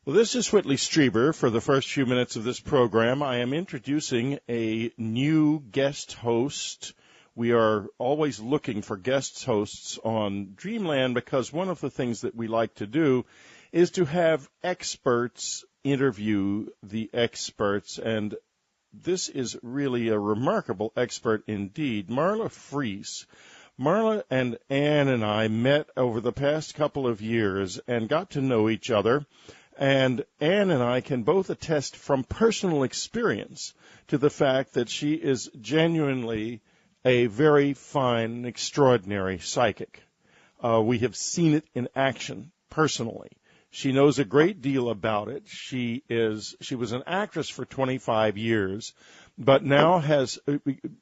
Well, this is Whitley Strieber. For the first few minutes of this program, I am introducing a new guest host. We are always looking for guest hosts on Dreamland because one of the things that we like to do is to have experts interview the experts, and this is really a remarkable expert indeed. Marla Frees. Marla and Ann and I met over the past couple of years and got to know each other. And Ann and I can both attest from personal experience to the fact that she is genuinely a very fine and extraordinary psychic. We have seen it in action personally. She knows a great deal about it. She was an actress for 25 years, but now has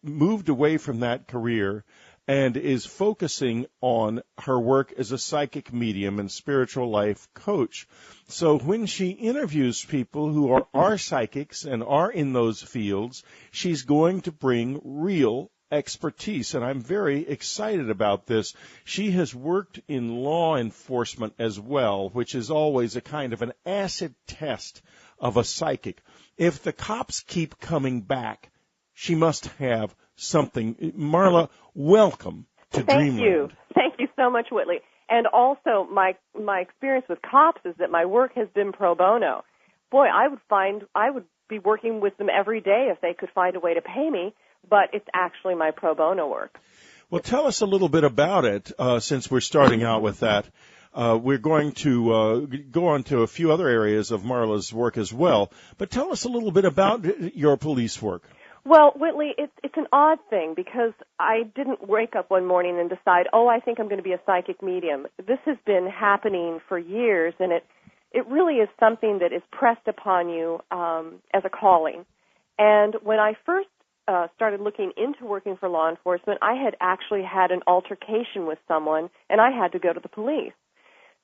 moved away from that career and is focusing on her work as a psychic medium and spiritual life coach. So when she interviews people who are psychics and are in those fields, she's going to bring real expertise, and I'm very excited about this. She has worked in law enforcement as well, which is always a kind of an acid test of a psychic. If the cops keep coming back, she must have something. Marla, welcome to Dreamland. Thank you so much, Whitley. And also, my experience with cops is that my work has been pro bono. Boy, I would be working with them every day if they could find a way to pay me, but it's actually my pro bono work. Well, tell us a little bit about it, since we're starting out with that. We're going to go on to a few other areas of Marla's work as well, but tell us a little bit about your police work. Well, Whitley, it's an odd thing because I didn't wake up one morning and decide, I think I'm going to be a psychic medium. This has been happening for years, and it really is something that is pressed upon you as a calling. And when I first started looking into working for law enforcement, I had actually had an altercation with someone, and I had to go to the police.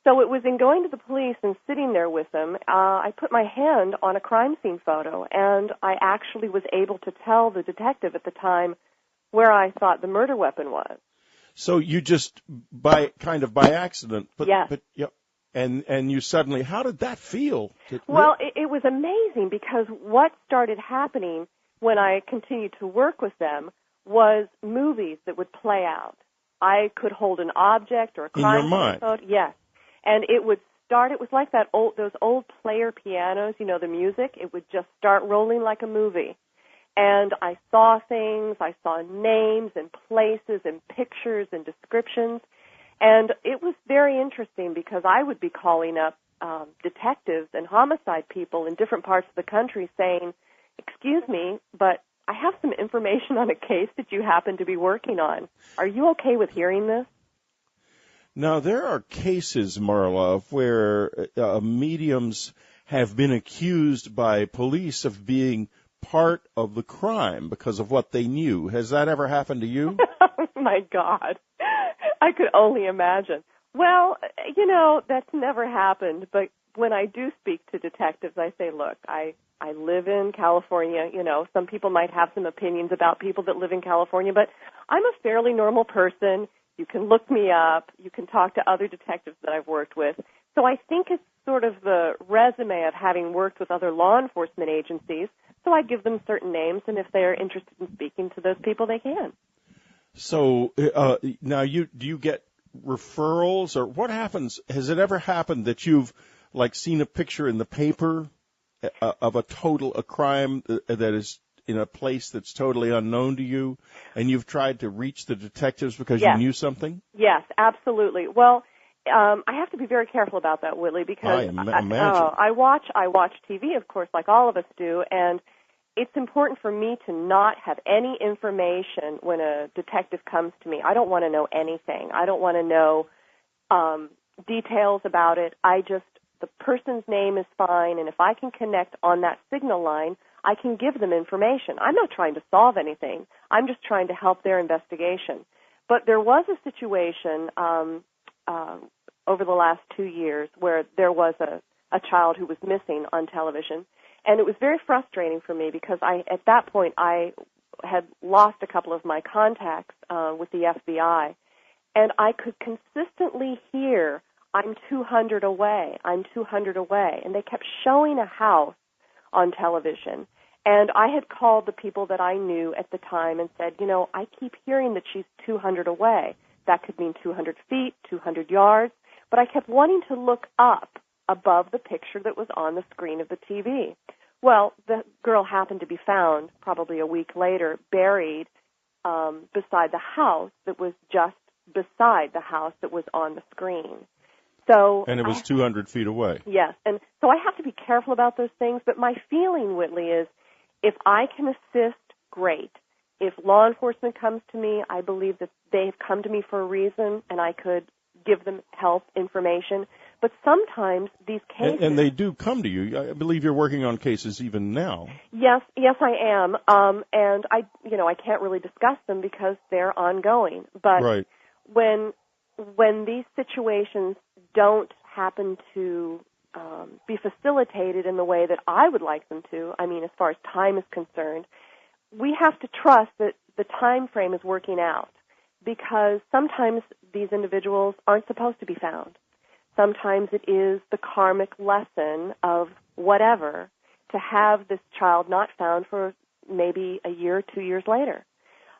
So it was in going to the police and sitting there with them, I put my hand on a crime scene photo, and I actually was able to tell the detective at the time where I thought the murder weapon was. So you just, by accident, yes. And you suddenly, how did that feel? Well, it was amazing because what started happening when I continued to work with them was movies that would play out. I could hold an object or a crime in your mind. Photo. Yes. And it would start, it was like those old player pianos, the music. It would just start rolling like a movie. And I saw things, I saw names and places and pictures and descriptions. And it was very interesting because I would be calling up detectives and homicide people in different parts of the country saying, "Excuse me, but I have some information on a case that you happen to be working on. Are you okay with hearing this?" Now, there are cases, Marla, where mediums have been accused by police of being part of the crime because of what they knew. Has that ever happened to you? Oh, my God. I could only imagine. Well, that's never happened. But when I do speak to detectives, I say, look, I live in California. Some people might have some opinions about people that live in California, but I'm a fairly normal person. You can look me up. You can talk to other detectives that I've worked with. So I think it's sort of the resume of having worked with other law enforcement agencies. So I give them certain names, and if they're interested in speaking to those people, they can. So now do you get referrals, or what happens? Has it ever happened that you've seen a picture in the paper of a crime that is in a place that's totally unknown to you, and you've tried to reach the detectives because Yes. you knew something? Yes, absolutely. Well, I have to be very careful about that, Whitley, because I imagine. I watch TV, of course, like all of us do, and it's important for me to not have any information when a detective comes to me. I don't want to know anything. I don't want to know details about it. The person's name is fine, and if I can connect on that signal line, I can give them information. I'm not trying to solve anything. I'm just trying to help their investigation. But there was a situation over the last 2 years where there was a child who was missing on television, and it was very frustrating for me because at that point I had lost a couple of my contacts with the FBI, and I could consistently hear I'm 200 away. I'm 200 away. And they kept showing a house on television. And I had called the people that I knew at the time and said, you know, I keep hearing that she's 200 away. That could mean 200 feet, 200 yards. But I kept wanting to look up above the picture that was on the screen of the TV. Well, the girl happened to be found probably a week later, buried beside the house that was just beside the house that was on the screen. So, and it was 200 feet away. Yes, and so I have to be careful about those things, but my feeling, Whitley, is if I can assist, great. If law enforcement comes to me, I believe that they have come to me for a reason, and I could give them help, information. But sometimes these cases... And they do come to you. I believe you're working on cases even now. Yes, I am. And I can't really discuss them because they're ongoing. But right. when these situations don't happen to be facilitated in the way that I would like them to, I mean, as far as time is concerned, we have to trust that the time frame is working out, because sometimes these individuals aren't supposed to be found. Sometimes it is the karmic lesson of whatever to have this child not found for maybe a year or 2 years later.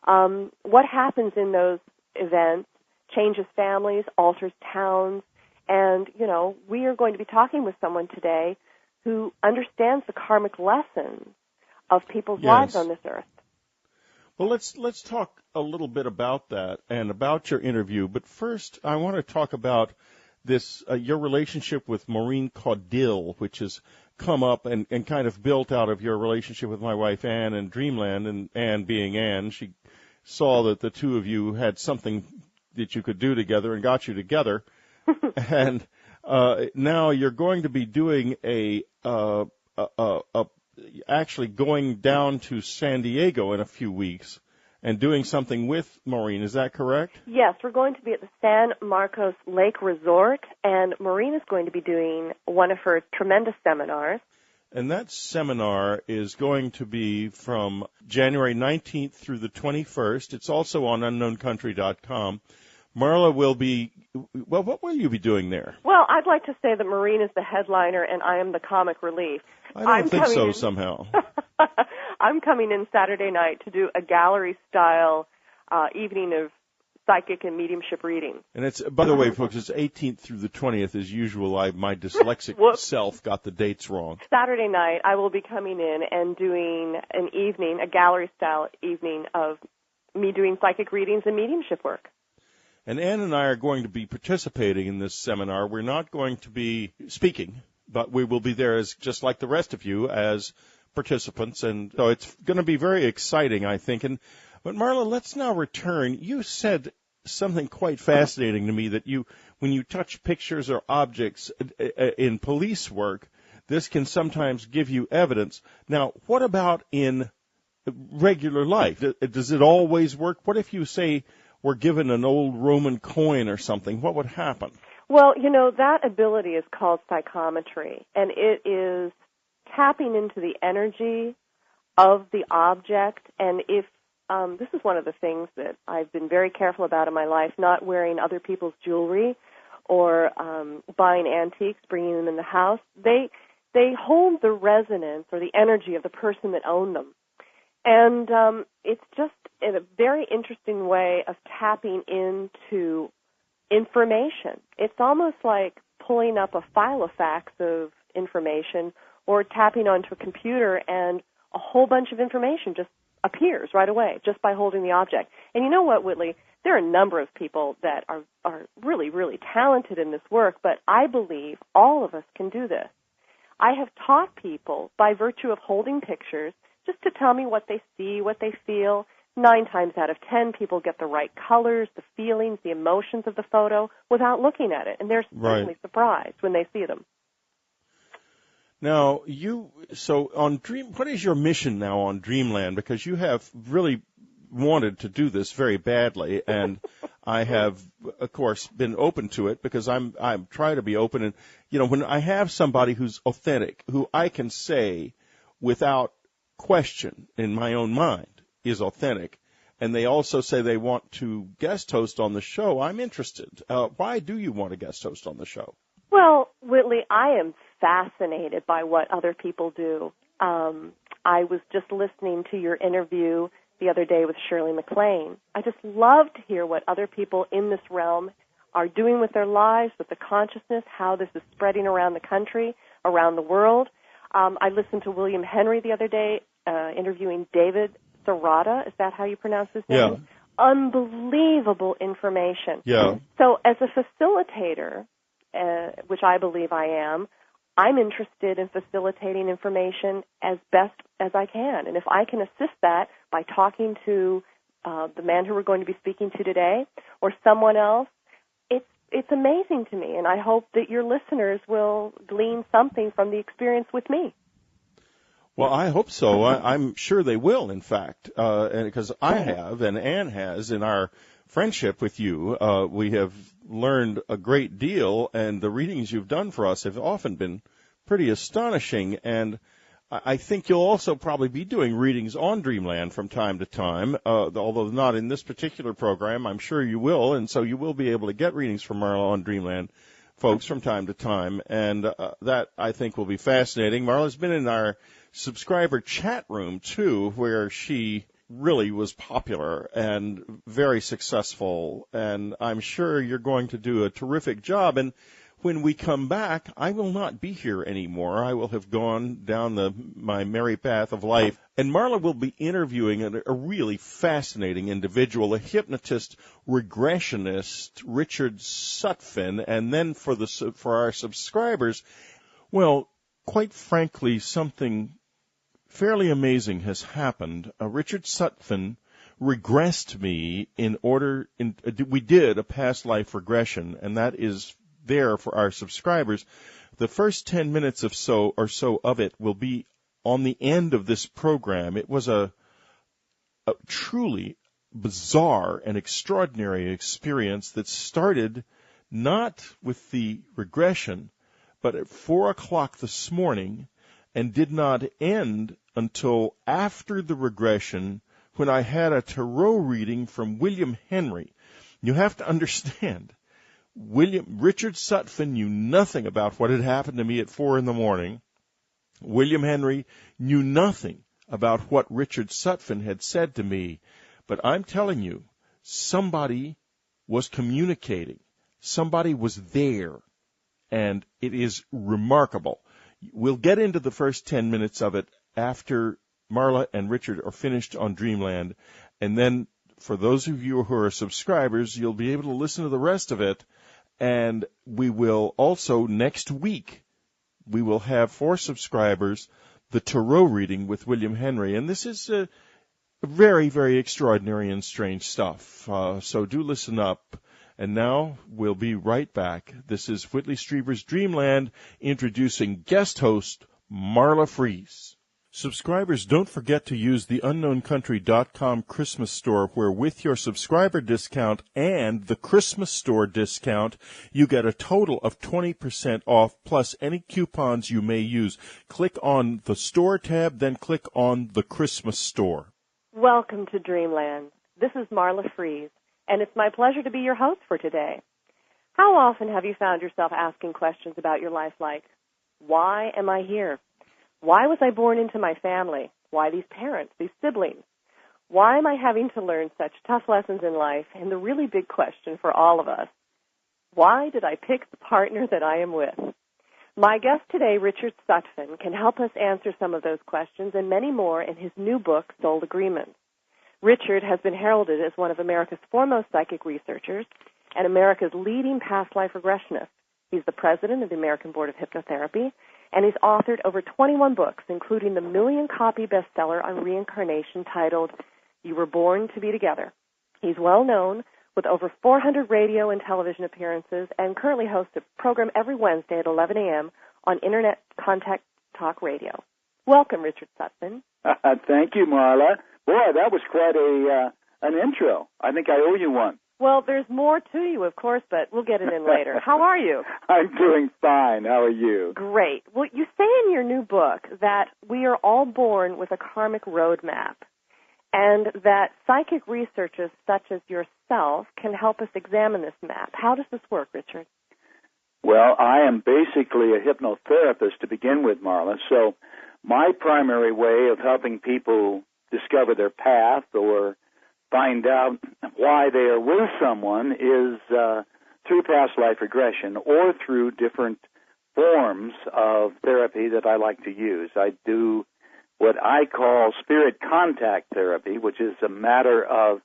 What happens in those events changes families, alters towns, and, we are going to be talking with someone today who understands the karmic lessons of people's lives on this earth. Well, let's talk a little bit about that and about your interview. But first, I want to talk about this your relationship with Maureen Caudill, which has come up and kind of built out of your relationship with my wife Ann and Dreamland, and Ann being Ann. She saw that the two of you had something that you could do together and got you together. And now you're going to be doing actually going down to San Diego in a few weeks and doing something with Maureen. Is that correct? Yes, we're going to be at the San Marcos Lake Resort, and Maureen is going to be doing one of her tremendous seminars. And that seminar is going to be from January 19th through the 21st. It's also on unknowncountry.com. Marla will be, well, what will you be doing there? Well, I'd like to say that Maureen is the headliner and I am the comic relief. I don't think so somehow. I'm coming in Saturday night to do a gallery-style evening of psychic and mediumship reading. And it's, by the way, folks, it's 18th through the 20th as usual. My dyslexic self got the dates wrong. Saturday night, I will be coming in and doing an evening, a gallery-style evening of me doing psychic readings and mediumship work. And Ann and I are going to be participating in this seminar. We're not going to be speaking, but we will be there as just like the rest of you as participants. And so it's going to be very exciting, I think. But Marla, let's now return. You said something quite fascinating to me, that when you touch pictures or objects in police work, this can sometimes give you evidence. Now, what about in regular life? Does it always work? What if you say were given an old Roman coin or something? What would happen? Well, that ability is called psychometry, and it is tapping into the energy of the object. And if this is one of the things that I've been very careful about in my life, not wearing other people's jewelry or buying antiques, bringing them in the house. They hold the resonance or the energy of the person that owned them. And it's just a very interesting way of tapping into information. It's almost like pulling up a file of facts of information or tapping onto a computer, and a whole bunch of information just appears right away just by holding the object. And you know what, Whitley? There are a number of people that are really, really talented in this work, but I believe all of us can do this. I have taught people by virtue of holding pictures just to tell me what they see, what they feel. 9 times out of 10, people get the right colors, the feelings, the emotions of the photo without looking at it, and they're certainly surprised when they see them. Now, what is your mission now on Dreamland? Because you have really wanted to do this very badly, and I have, of course, been open to it because I'm trying to be open. And, when I have somebody who's authentic, who I can say without question in my own mind is authentic, and they also say they want to guest host on the show, I'm interested. Why do you want to guest host on the show? Well, Whitley, I am fascinated by what other people do. I was just listening to your interview the other day with Shirley MacLaine. I just love to hear what other people in this realm are doing with their lives, with the consciousness, how this is spreading around the country, around the world. I listened to William Henry the other day interviewing David Serrata. Is that how you pronounce his name? Yeah. Unbelievable information. Yeah. So as a facilitator, which I believe I am, I'm interested in facilitating information as best as I can. And if I can assist that by talking to the man who we're going to be speaking to today or someone else, it's amazing to me. And I hope that your listeners will glean something from the experience with me. Well, I hope so. I'm sure they will, in fact, and because I have and Ann has in our friendship with you. We have learned a great deal, and the readings you've done for us have often been pretty astonishing. And I think you'll also probably be doing readings on Dreamland from time to time, although not in this particular program. I'm sure you will, and so you will be able to get readings from Marla on Dreamland folks from time to time, and that, I think, will be fascinating. Marla's been in our subscriber chat room, too, where she really was popular and very successful, and I'm sure you're going to do a terrific job. And when we come back, I will not be here anymore. I will have gone down my merry path of life, and Marla will be interviewing a really fascinating individual, a hypnotist regressionist, Richard Sutphen. And then for our subscribers, well, quite frankly, something fairly amazing has happened. Richard Sutphen regressed me we did a past life regression, and that is there for our subscribers. The first 10 minutes or so of it will be on the end of this program. It was a truly bizarre and extraordinary experience that started not with the regression, but at 4 o'clock this morning, and did not end until after the regression, when I had a tarot reading from William Henry. You have to understand, Richard Sutphen knew nothing about what had happened to me at 4 in the morning. William Henry knew nothing about what Richard Sutphen had said to me. But I'm telling you, somebody was communicating. Somebody was there. And it is remarkable. We'll get into the first 10 minutes of it after Marla and Richard are finished on Dreamland. And then for those of you who are subscribers, you'll be able to listen to the rest of it. And we will also, next week, we will have for subscribers the tarot reading with William Henry. And this is very, very extraordinary and strange stuff. So do listen up. And now we'll be right back. This is Whitley Strieber's Dreamland, introducing guest host Marla Frees. Subscribers, don't forget to use the unknowncountry.com Christmas store, where with your subscriber discount and the Christmas store discount, you get a total of 20% off, plus any coupons you may use. Click on the store tab, then click on the Christmas store. Welcome to Dreamland. This is Marla Frees, and it's my pleasure to be your host for today. How often have you found yourself asking questions about your life like, why am I here? Why was I born into my family? Why these parents, these siblings? Why am I having to learn such tough lessons in life? And the really big question for all of us, why did I pick the partner that I am with? My guest today, Richard Sutphen, can help us answer some of those questions and many more in his new book, Soul Agreements. Richard has been heralded as one of America's foremost psychic researchers and America's leading past life regressionist. He's the president of the American Board of Hypnotherapy, and he's authored over 21 books, including the million-copy bestseller on reincarnation titled You Were Born to Be Together. He's well known with over 400 radio and television appearances and currently hosts a program every Wednesday at 11 a.m. on Internet Contact Talk Radio. Welcome, Richard Sutphen. Thank you, Marla. Boy, that was quite an intro. I think I owe you one. Well, there's more to you, of course, but we'll get it in later. How are you? I'm doing fine. How are you? Great. Well, you say in your new book that we are all born with a karmic roadmap. and that psychic researchers such as yourself can help us examine this map. How does this work, Richard? Well, I am basically a hypnotherapist to begin with, Marla, so my primary way of helping people discover their path or find out why they are with someone is through past life regression or through different forms of therapy that I like to use. I do what I call spirit contact therapy, which is a matter of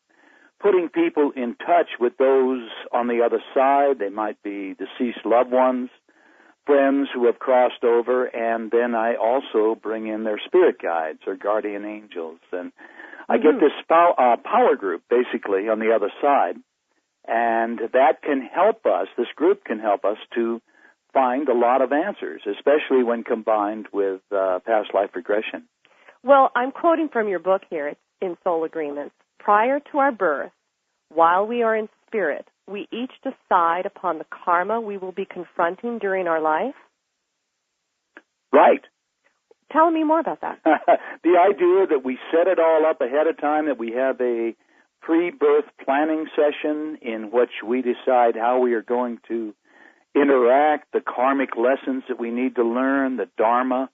putting people in touch with those on the other side. They might be deceased loved ones, friends who have crossed over, and then I also bring in their spirit guides or guardian angels. And I get this power group, basically, on the other side, and that can help us, this group can help us to find a lot of answers, especially when combined with past life regression. Well, I'm quoting from your book here. It's in Soul Agreements. Prior to our birth, while we are in spirit, we each decide upon the karma we will be confronting during our life? Right. Tell me more about that. The idea that we set it all up ahead of time, that we have a pre-birth planning session in which we decide how we are going to interact, the karmic lessons that we need to learn, the dharma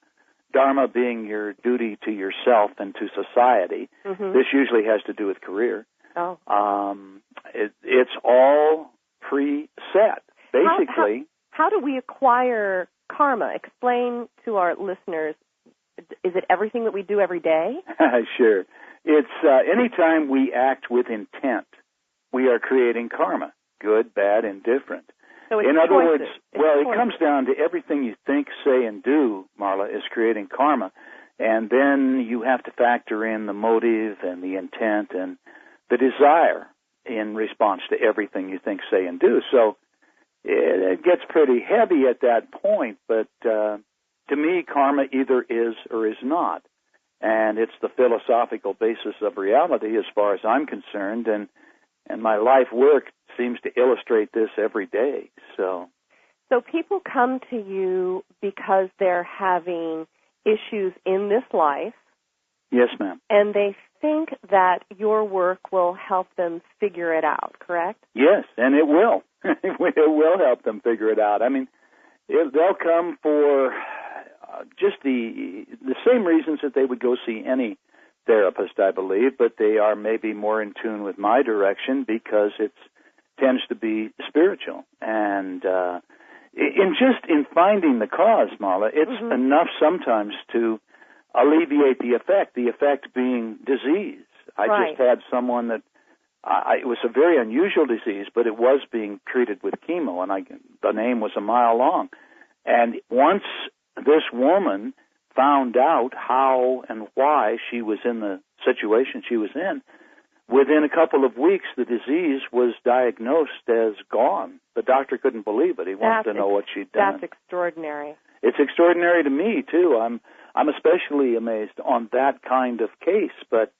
being your duty to yourself and to society. Mm-hmm. This usually has to do with career. Oh. It's all preset. Basically. How do we acquire karma? Explain to our listeners, is it everything that we do every day? Sure. It's anytime we act with intent, we are creating karma, good, bad, indifferent. So it's in other choices. words, it comes down to everything you think, say, and do, Marla, is creating karma. And then you have to factor in the motive and the intent and the desire in response to everything you think, say, and do. So it gets pretty heavy at that point, but to me, karma either is or is not. And it's the philosophical basis of reality as far as I'm concerned, and my life work seems to illustrate this every day. So people come to you because they're having issues in this life. Yes, ma'am. And they think that your work will help them figure it out, correct? Yes, and it will. It will help them figure it out. I mean, they'll come for just the same reasons that they would go see any therapist, I believe, but they are maybe more in tune with my direction because it tends to be spiritual. And in finding the cause, Marla, it's enough sometimes to alleviate the effect being disease. I just had someone that it was a very unusual disease, but it was being treated with chemo, and the name was a mile long. And once this woman found out how and why she was in the situation she was in, within a couple of weeks, the disease was diagnosed as gone. The doctor couldn't believe it. He wanted to know what she'd done. That's extraordinary. It's extraordinary to me, too. I'm especially amazed on that kind of case, but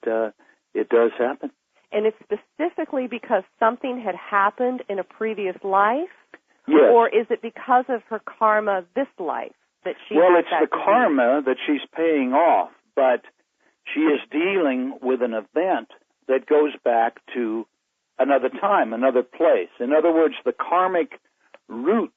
it does happen. And it's specifically because something had happened in a previous life? Yes. Or is it because of her karma this life that she Well, had it's that the disease? karma that she's paying off, but she is dealing with an event that goes back to another time, another place. In other words, the karmic roots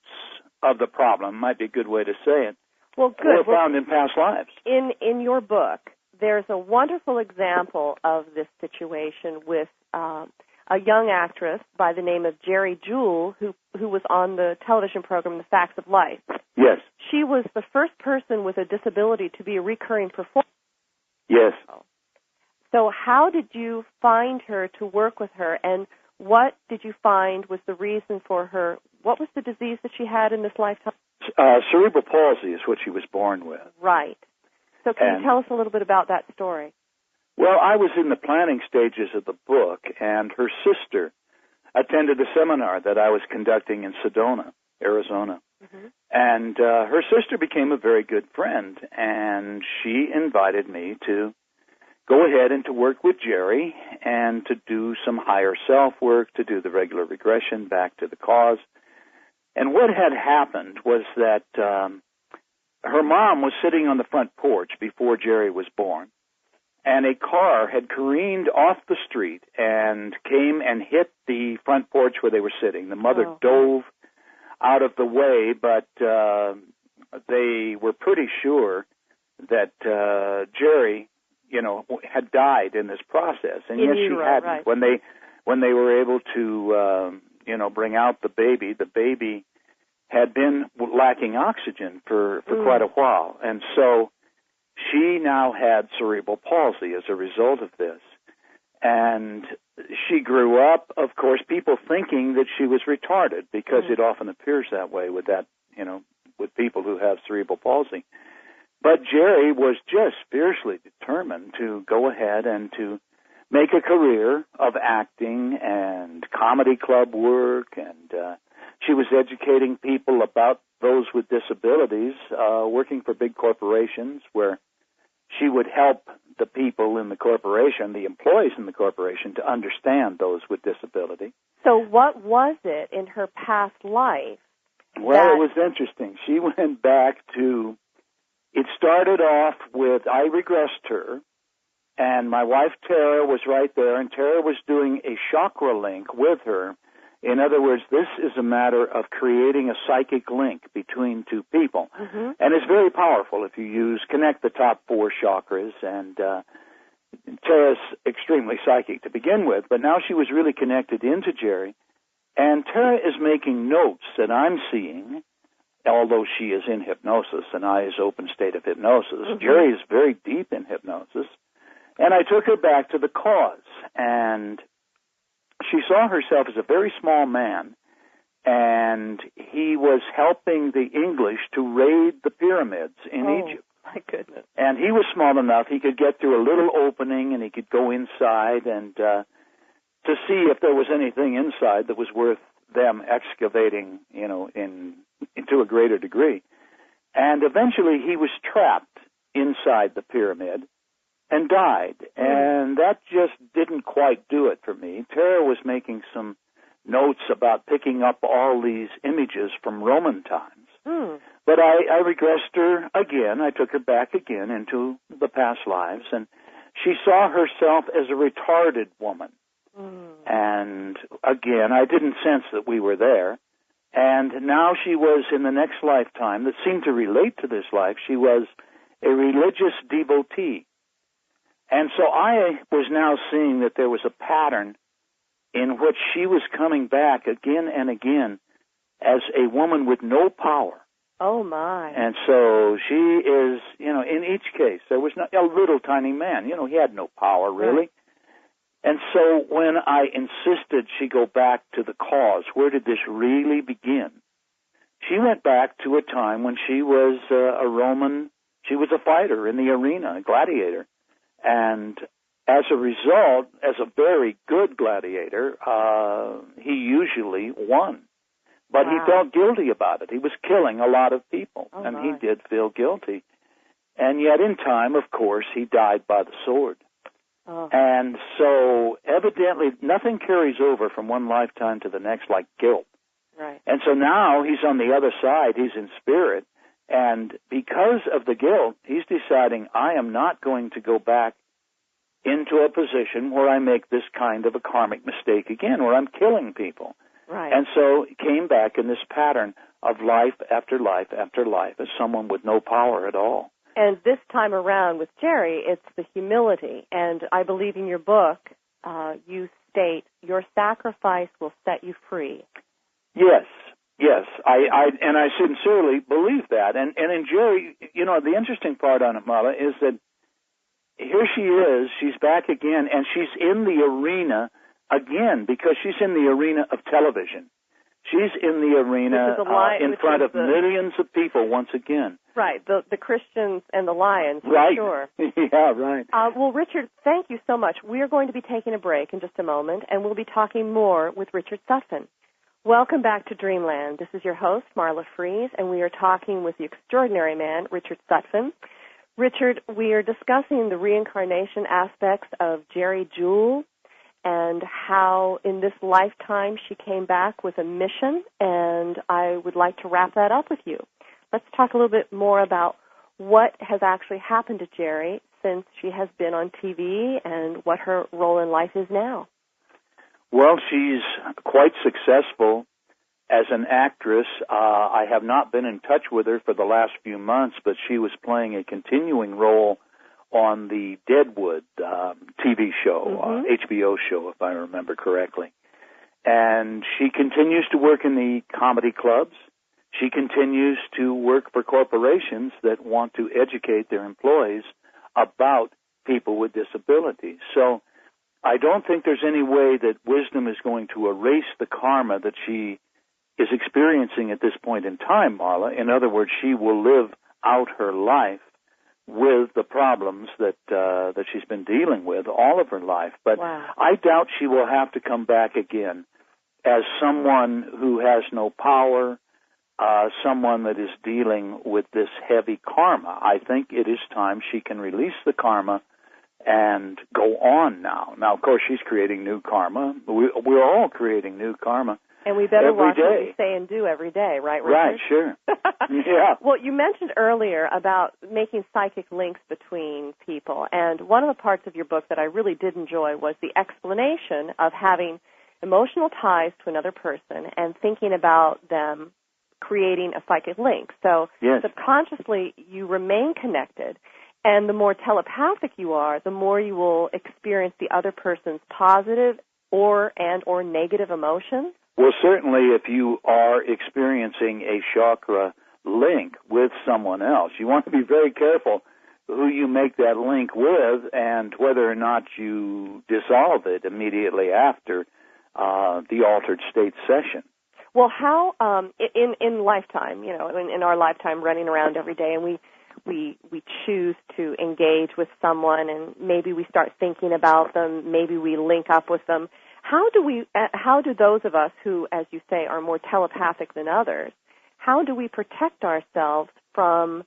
of the problem, might be a good way to say it, were found in past lives. In your book, there's a wonderful example of this situation with a young actress by the name of Jerry Jewell, who was on the television program The Facts of Life. Yes. She was the first person with a disability to be a recurring performer. Yes. So how did you find her to work with her, and what did you find was the reason for her? What was the disease that she had in this lifetime? Cerebral palsy is what she was born with. Right. So can you tell us a little bit about that story? Well, I was in the planning stages of the book, and her sister attended a seminar that I was conducting in Sedona, Arizona. Mm-hmm. And her sister became a very good friend, and she invited me to go ahead and to work with Jerry and to do some higher self work, to do the regular regression back to the cause. And what had happened was that her mom was sitting on the front porch before Jerry was born, and a car had careened off the street and came and hit the front porch where they were sitting. The mother dove out of the way, but they were pretty sure that Jerry, had died in this process, and yet she hadn't. Right. When they were able to, bring out the baby had been lacking oxygen for quite a while, and so she now had cerebral palsy as a result of this. And she grew up, of course, people thinking that she was retarded, because it often appears that way with with people who have cerebral palsy. But Jerry was just fiercely determined to go ahead and to make a career of acting and comedy club work, and she was educating people about those with disabilities, working for big corporations where she would help the people in the corporation, the employees in the corporation, to understand those with disability. So what was it in her past life? Well, it was interesting. She went back to, it started off with, I regressed her, and my wife Tara was right there, and Tara was doing a chakra link with her. In other words, this is a matter of creating a psychic link between two people. Mm-hmm. And it's very powerful if you connect the top 4 chakras, and Tara's extremely psychic to begin with, but now she was really connected into Jerry. And Tara is making notes that I'm seeing, although she is in hypnosis, an eyes-open state of hypnosis. Mm-hmm. Jerry is very deep in hypnosis. And I took her back to the cause, and she saw herself as a very small man, and he was helping the English to raid the pyramids in Egypt. My goodness. And he was small enough, he could get through a little opening, and he could go inside and to see if there was anything inside that was worth them excavating, to a greater degree. And eventually he was trapped inside the pyramid and died. And that just didn't quite do it for me. Tara was making some notes about picking up all these images from Roman times. But I regressed her again. I took her back again into the past lives, and she saw herself as a retarded woman. And again, I didn't sense that we were there. And now she was in the next lifetime that seemed to relate to this life. She was a religious devotee. And so I was now seeing that there was a pattern in which she was coming back again and again as a woman with no power. Oh, my. And so she is, in each case, there was a little tiny man. He had no power, really. Right. And so when I insisted she go back to the cause, where did this really begin? She went back to a time when she was a Roman, she was a fighter in the arena, a gladiator. And as a result, as a very good gladiator, he usually won. But he felt guilty about it. He was killing a lot of people, and he did feel guilty. And yet in time, of course, he died by the sword. And so evidently nothing carries over from one lifetime to the next like guilt. Right. And so now he's on the other side. He's in spirit. And because of the guilt, he's deciding, I am not going to go back into a position where I make this kind of a karmic mistake again, where I'm killing people. Right. And so he came back in this pattern of life after life after life as someone with no power at all. And this time around with Jerry, it's the humility. And I believe in your book, you state, your sacrifice will set you free. Yes. I sincerely believe that. And in Jerry, the interesting part on it, Marla, is that here she is, she's back again, and she's in the arena again because she's in the arena of television. She's in the arena in front of millions of people once again. Right, the Christians and the lions, for right. sure. Yeah, right. Well, Richard, thank you so much. We are going to be taking a break in just a moment, and we'll be talking more with Richard Sutphen. Welcome back to Dreamland. This is your host, Marla Frees, and we are talking with the extraordinary man, Richard Sutphen. Richard, we are discussing the reincarnation aspects of Jerry Jewell and how in this lifetime she came back with a mission, and I would like to wrap that up with you. Let's talk a little bit more about what has actually happened to Jerry since she has been on TV and what her role in life is now. Well, she's quite successful as an actress. I have not been in touch with her for the last few months, but she was playing a continuing role on the Deadwood TV show, HBO show, if I remember correctly. And she continues to work in the comedy clubs. She continues to work for corporations that want to educate their employees about people with disabilities. So I don't think there's any way that wisdom is going to erase the karma that she is experiencing at this point in time, Marla. In other words, she will live out her life with the problems that she's been dealing with all of her life. But wow. I doubt she will have to come back again as someone who has no power, someone that is dealing with this heavy karma. I think it is time she can release the karma and go on now. Now, of course, she's creating new karma. We're all creating new karma. And we better watch what day. we say and do every day, right, Richard? Right, sure. Yeah. Well, you mentioned earlier about making psychic links between people, and one of the parts of your book that I really did enjoy was the explanation of having emotional ties to another person and thinking about them creating a psychic link. So yes. subconsciously, you remain connected, and the more telepathic you are, the more you will experience the other person's positive or negative emotions. Well, certainly if you are experiencing a chakra link with someone else, you want to be very careful who you make that link with and whether or not you dissolve it immediately after the altered state session. Well, how in lifetime, in our lifetime, running around every day, and we choose to engage with someone, and maybe we start thinking about them, maybe we link up with them. How do those of us who, as you say, are more telepathic than others, how do we protect ourselves from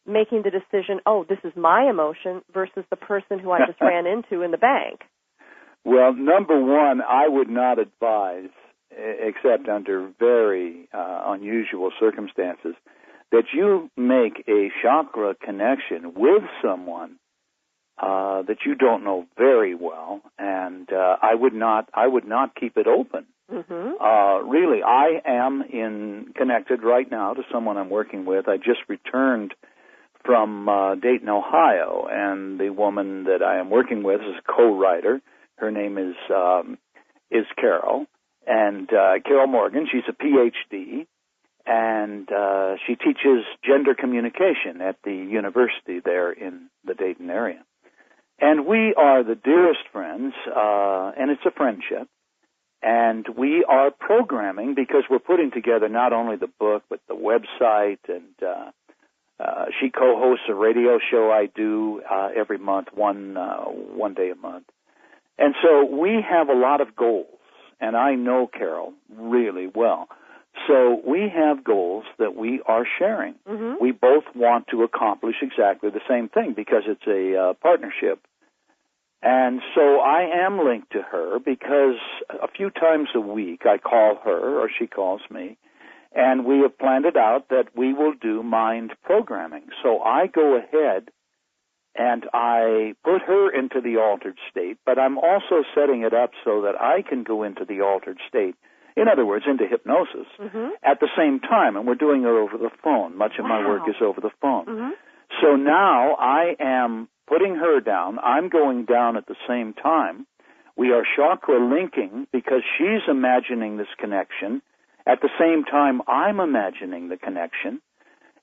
making the decision, oh, this is my emotion versus the person who I just ran into in the bank? Well, number one, I would not advise, except under very unusual circumstances, that you make a chakra connection with someone that you don't know very well, and I would not keep it open. Mm-hmm. Really, I am connected right now to someone I'm working with. I just returned from Dayton, Ohio, and the woman that I am working with is a co-writer. Her name is Carol, and Carol Morgan. She's a PhD, and she teaches gender communication at the university there in the Dayton area. And we are the dearest friends, and it's a friendship. And we are programming because we're putting together not only the book, but the website, and she co-hosts a radio show I do every month, one day a month. And so we have a lot of goals, and I know Carol really well. So we have goals that we are sharing. Mm-hmm. We both want to accomplish exactly the same thing because it's a partnership. And so I am linked to her because a few times a week I call her or she calls me, and we have planned it out that we will do mind programming. So I go ahead and I put her into the altered state, but I'm also setting it up so that I can go into the altered state, in other words, into hypnosis, mm-hmm. at the same time, and we're doing it over the phone. Much of my work is over the phone. Mm-hmm. So now I am putting her down. I'm going down at the same time. We are chakra linking because she's imagining this connection. At the same time, I'm imagining the connection.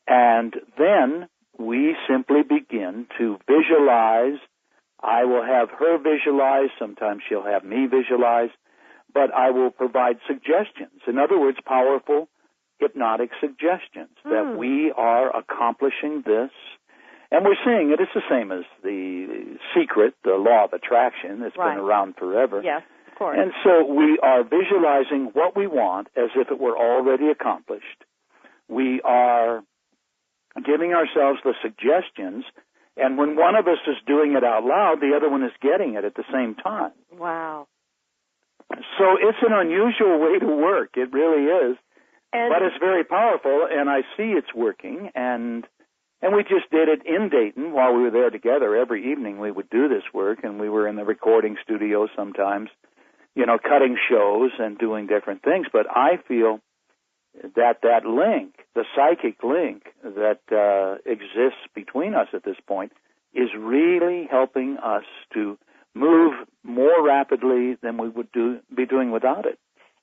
And then we simply begin to visualize. I will have her visualize. Sometimes she'll have me visualize. But I will provide suggestions. In other words, powerful hypnotic suggestions that we are accomplishing this. And we're seeing it. It's the same as the secret, the law of attraction. It's right. been around forever. Yes, of course. And so we are visualizing what we want as if it were already accomplished. We are giving ourselves the suggestions, and when one of us is doing it out loud, the other one is getting it at the same time. Wow. So it's an unusual way to work. It really is. But it's very powerful, and I see it's working, and And we just did it in Dayton while we were there together. Every evening we would do this work, and we were in the recording studio sometimes, cutting shows and doing different things. But I feel that link, the psychic link that exists between us at this point, is really helping us to move more rapidly than we would be doing without it.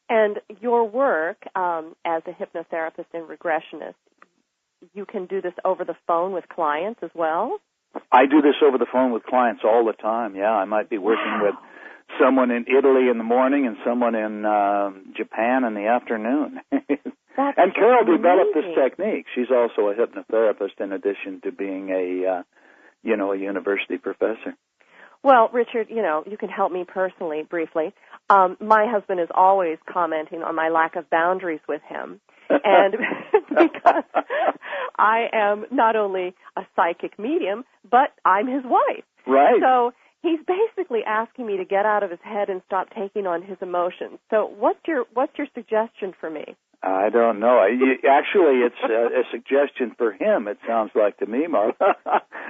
And your work as a hypnotherapist and regressionist, you can do this over the phone with clients as well? I do this over the phone with clients all the time, yeah. I might be working with someone in Italy in the morning and someone in Japan in the afternoon. And Carol developed this technique. She's also a hypnotherapist in addition to being a university professor. Well, Richard, you can help me personally, briefly. My husband is always commenting on my lack of boundaries with him. And because I am not only a psychic medium, but I'm his wife. Right. So he's basically asking me to get out of his head and stop taking on his emotions. So what's your suggestion for me? I don't know. Actually, it's a suggestion for him, it sounds like to me, Marla.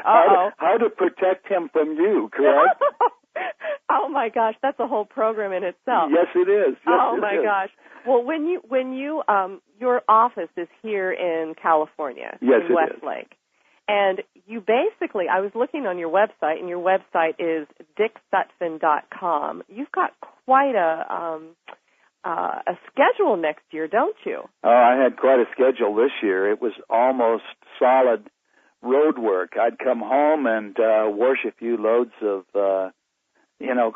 How to protect him from you, correct? Oh, my gosh, that's a whole program in itself. Yes, it is. Yes, my gosh. Well, when you your office is here in California, yes, in Westlake, and you basically, I was looking on your website, and your website is dicksutphen.com. You've got quite a schedule next year, don't you? Oh, I had quite a schedule this year. It was almost solid road work. I'd come home and wash a few loads of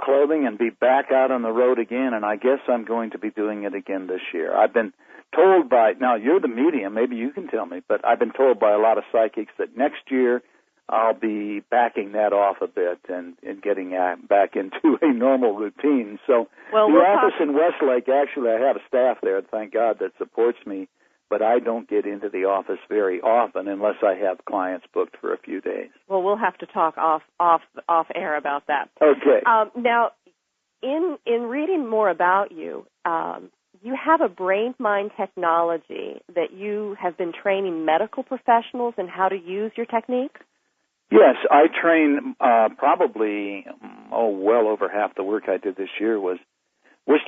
clothing and be back out on the road again, and I guess I'm going to be doing it again this year. I've been told now you're the medium, maybe you can tell me, but I've been told by a lot of psychics that next year I'll be backing that off a bit and getting back into a normal routine. So the office in Westlake, actually I have a staff there, thank God, that supports me, but I don't get into the office very often unless I have clients booked for a few days. Well, we'll have to talk off air about that. Okay. Now, in reading more about you, you have a brain-mind technology that you have been training medical professionals in how to use your technique? Yes, I train probably, well over half the work I did this year was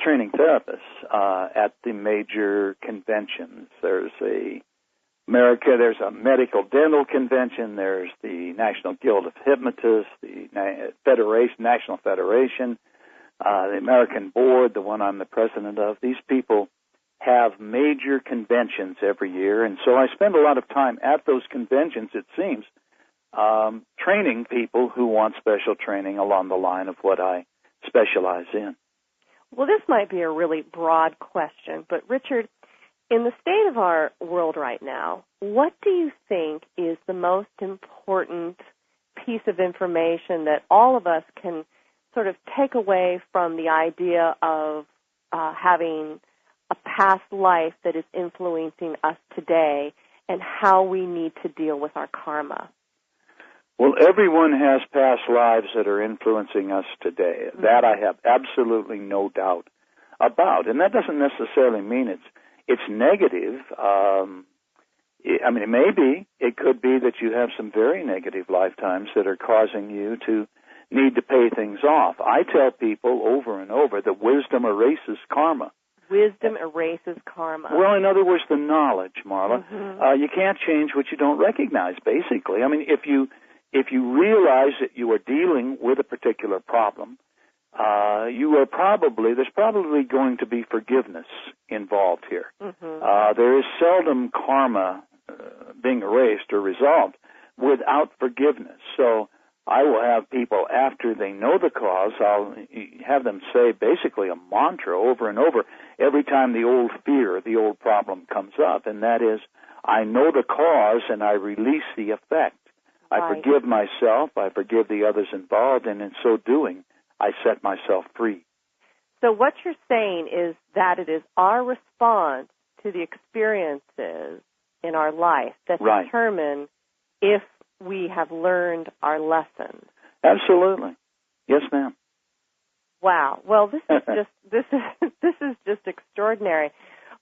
training therapists at the major conventions. There's a medical dental convention, there's the National Guild of Hypnotists, the National Federation, the American Board, the one I'm the president of. These people have major conventions every year, and so I spend a lot of time at those conventions, it seems, training people who want special training along the line of what I specialize in. Well, this might be a really broad question, but Richard, in the state of our world right now, what do you think is the most important piece of information that all of us can sort of take away from the idea of having a past life that is influencing us today and how we need to deal with our karma? Well, everyone has past lives that are influencing us today. Mm-hmm. That I have absolutely no doubt about. And that doesn't necessarily mean it's negative. It may be. It could be that you have some very negative lifetimes that are causing you to need to pay things off. I tell people over and over that wisdom erases karma. Wisdom erases karma. Well, in other words, the knowledge, Marla. Mm-hmm. You can't change what you don't recognize, basically. I mean, if you realize that you are dealing with a particular problem, there's probably going to be forgiveness involved here. Mm-hmm. There is seldom karma being erased or resolved without forgiveness. So I will have people, after they know the cause, I'll have them say basically a mantra over and over every time the old fear, the old problem comes up, and that is, I know the cause and I release the effect. I forgive myself, I forgive the others involved, and in so doing, I set myself free. So what you're saying is that it is our response to the experiences in our life that determine if we have learned our lessons. Absolutely. Yes, ma'am. Wow. Well, this is just extraordinary.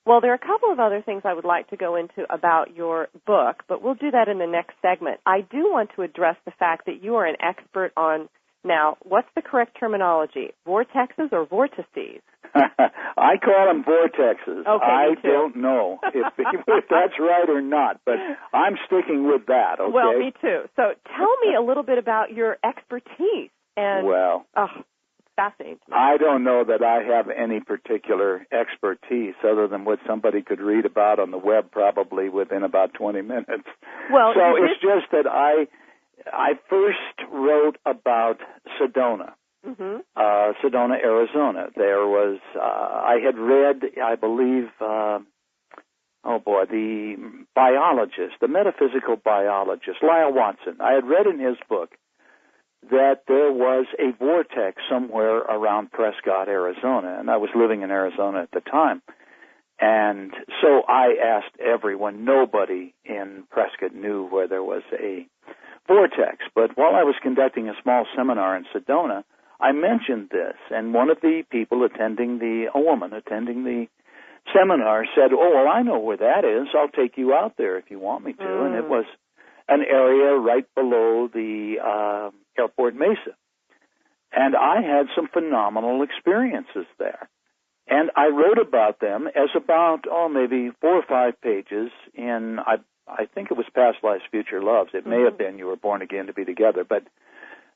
Well, there are a couple of other things I would like to go into about your book, but we'll do that in the next segment. I do want to address the fact that you are an expert on, now, what's the correct terminology, vortexes or vortices? I call them vortexes. Okay, I don't know if that's right or not, but I'm sticking with that, okay? Well, me too. So tell me a little bit about your expertise. And, fascinating to me. I don't know that I have any particular expertise other than what somebody could read about on the web probably within about 20 minutes. Well, so it's just that I first wrote about Sedona. Mm-hmm. Sedona, Arizona. There was, I had read, I believe, the biologist, the metaphysical biologist, Lyle Watson. I had read in his book that there was a vortex somewhere around Prescott, Arizona, and I was living in Arizona at the time. And so I asked everyone. Nobody in Prescott knew where there was a vortex. But while I was conducting a small seminar in Sedona, I mentioned this, and one of the people a woman attending the seminar said, "Oh, well, I know where that is. I'll take you out there if you want me to." And it was an area right below the Airport Mesa. And I had some phenomenal experiences there. And I wrote about them as about, maybe 4 or 5 pages in, I think it was Past Lives, Future Loves. It may have been You Were Born Again to Be Together. But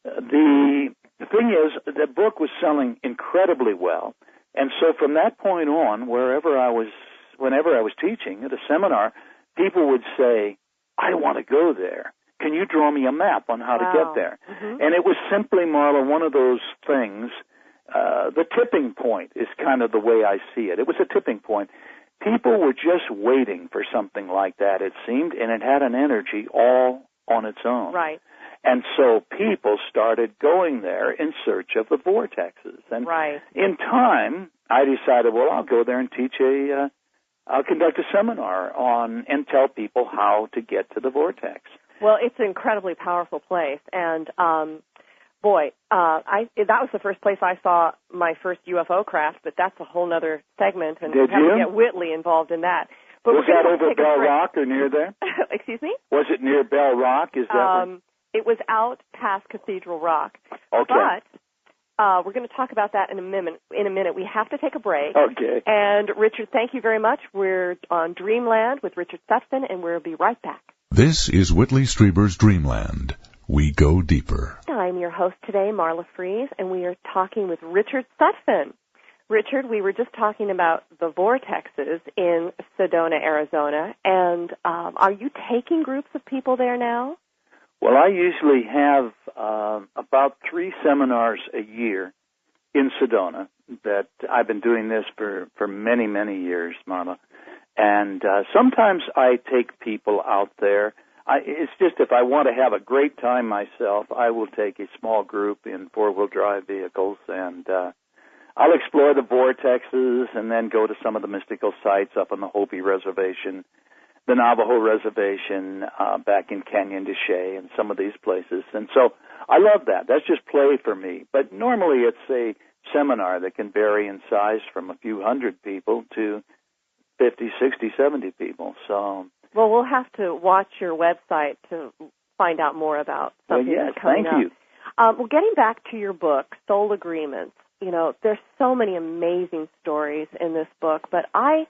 the thing is, the book was selling incredibly well. And so from that point on, whenever I was teaching at a seminar, people would say, "I want to go there. Can you draw me a map on how to get there?" Mm-hmm. And it was simply, Marla, one of those things. The tipping point is kind of the way I see it. It was a tipping point. People were just waiting for something like that, it seemed, and it had an energy all on its own. Right. And so people started going there in search of the vortexes. And in time, I decided, well, I'll go there and I'll conduct a seminar and tell people how to get to the vortex. Well, it's an incredibly powerful place. And, that was the first place I saw my first UFO craft, but that's a whole other segment. And Did you? To get Whitley involved in that. But was that over Bell Rock or near there? Excuse me? Was it near Bell Rock? Is that It was out past Cathedral Rock. Okay. But we're going to talk about that in a minute. We have to take a break. Okay. And, Richard, thank you very much. We're on Dreamland with Richard Sutphen, and we'll be right back. This is Whitley Strieber's Dreamland. We go deeper. I'm your host today, Marla Frees, and we are talking with Richard Sutphen. Richard, we were just talking about the vortexes in Sedona, Arizona, and are you taking groups of people there now? Well, I usually have about 3 seminars a year in Sedona. That I've been doing this for many, many years, Marla. And sometimes I take people out there. It's just if I want to have a great time myself, I will take a small group in 4-wheel drive vehicles, and I'll explore the vortexes and then go to some of the mystical sites up on the Hopi Reservation, the Navajo Reservation, back in Canyon de Chelly and some of these places. And so I love that. That's just play for me. But normally it's a seminar that can vary in size from a few hundred people to 50, 60, 70 people. So, well, we'll have to watch your website to find out more about something that's coming up. Thank you. Well, getting back to your book, Soul Agreements, there's so many amazing stories in this book, but I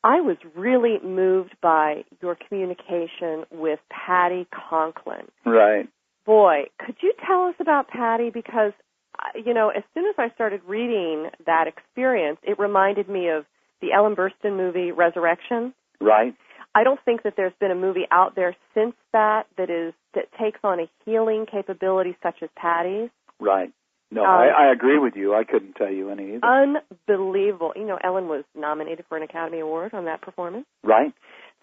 was really moved by your communication with Patty Conklin. Right. Boy, could you tell us about Patty? Because, as soon as I started reading that experience, it reminded me of the Ellen Burstyn movie, Resurrection. Right. I don't think that there's been a movie out there since that takes on a healing capability such as Patty's. Right. No, I agree with you. I couldn't tell you any either. Unbelievable. Ellen was nominated for an Academy Award on that performance. Right.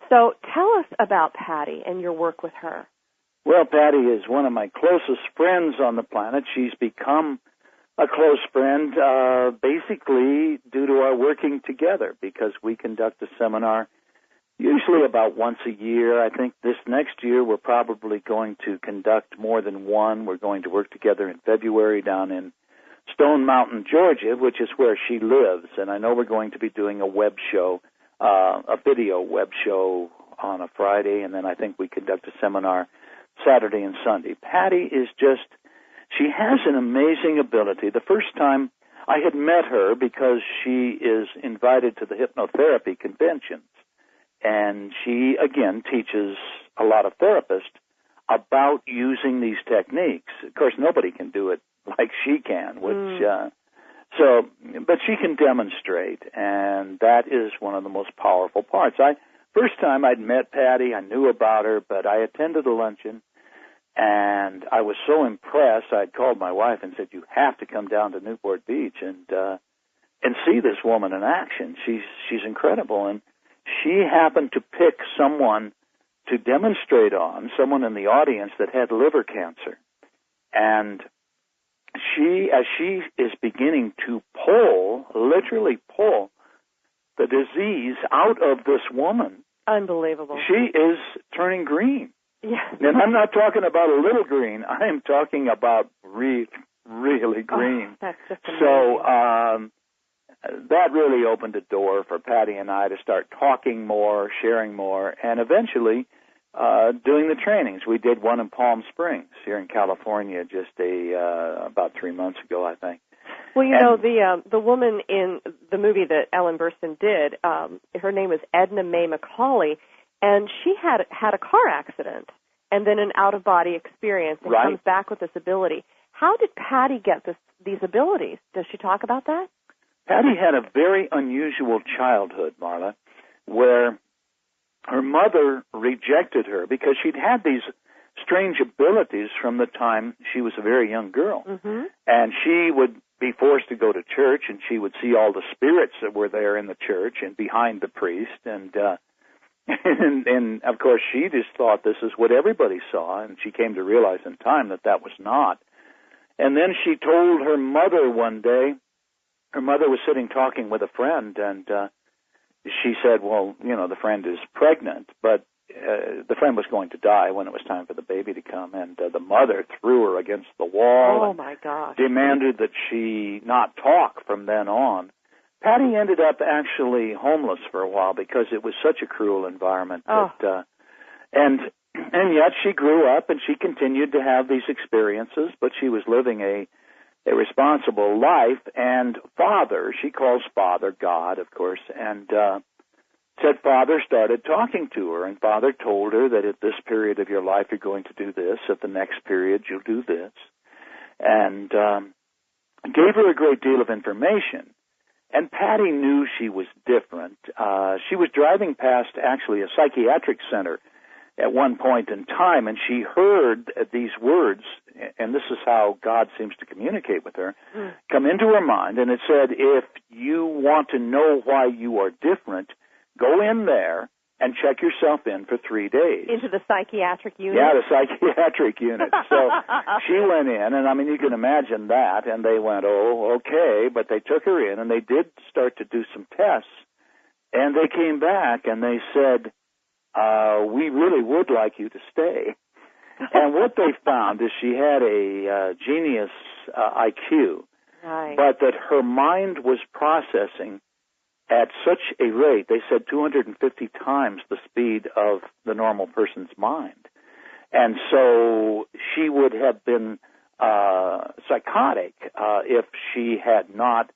So tell us about Patty and your work with her. Well, Patty is one of my closest friends on the planet. She's become a close friend basically due to our working together because we conduct a seminar usually about once a year. I think this next year we're probably going to conduct more than one. We're going to work together in February down in Stone Mountain, Georgia, which is where she lives. And I know we're going to be doing a web show a video web show on a Friday, and then I think we conduct a seminar Saturday and Sunday. Patty is just, she has an amazing ability. The first time I had met her because she is invited to the hypnotherapy conventions, and she, again, teaches a lot of therapists about using these techniques. Of course, nobody can do it like she can, which, but she can demonstrate, and that is one of the most powerful parts. First time I'd met Patty, I knew about her, but I attended a luncheon, and I was so impressed, I'd called my wife and said, you have to come down to Newport Beach and see this woman in action. She's incredible, and she happened to pick someone to demonstrate on, someone in the audience that had liver cancer. And as she is beginning to literally pull the disease out of this woman. Unbelievable. She is turning green. Yeah. And I'm not talking about a little green. I am talking about really green. Oh, that's just amazing. So that really opened a door for Patty and I to start talking more, sharing more, and eventually doing the trainings. We did one in Palm Springs here in California just about 3 months ago, I think. Well, you know, the woman in the movie that Ellen Burstyn did, her name was Edna Mae Macaulay, and she had a car accident and then an out-of-body experience and comes back with this ability. How did Patty get these abilities? Does she talk about that? Patty had a very unusual childhood, Marla, where her mother rejected her because she'd had these strange abilities from the time she was a very young girl. Mm-hmm. And she would be forced to go to church, and she would see all the spirits that were there in the church and behind the priest. And of course, she just thought this is what everybody saw, and she came to realize in time that was not. And then she told her mother one day, her mother was sitting talking with a friend, and she said, well, you know, the friend is pregnant, but the friend was going to die when it was time for the baby to come, and the mother threw her against the wall. Oh, my gosh. Demanded that she not talk from then on. Patty ended up actually homeless for a while because it was such a cruel environment. And yet she grew up and she continued to have these experiences, but she was living a responsible life. And Father, she calls Father God, of course, and said Father started talking to her, and Father told her that at this period of your life you're going to do this, at the next period you'll do this, and gave her a great deal of information. And Patty knew she was different. She was driving past, actually, a psychiatric center at one point in time, and she heard these words, and this is how God seems to communicate with her, come into her mind, and it said, if you want to know why you are different, go in there and check yourself in for 3 days. Into the psychiatric unit? Yeah, the psychiatric unit. So she went in, and I mean, you can imagine that, and they went, oh, okay, but they took her in, and they did start to do some tests, and they came back, and they said, we really would like you to stay. And what they found is she had a genius IQ, but that her mind was processing at such a rate, they said 250 times the speed of the normal person's mind. And so she would have been psychotic if she had not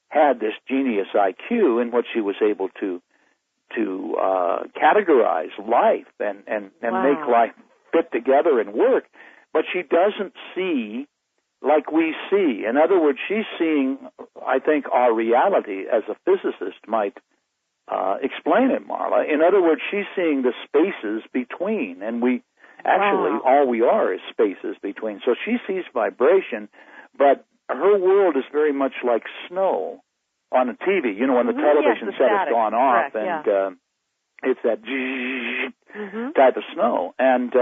had this genius IQ in which she was able to categorize life and make life fit together and work. But she doesn't see like we see. In other words, she's seeing, I think, our reality as a physicist might explain it, Marla. In other words, she's seeing the spaces between, and we actually, all we are is spaces between. So she sees vibration, but her world is very much like snow on a TV. You know, when the television set has gone off, and it's that type of snow. And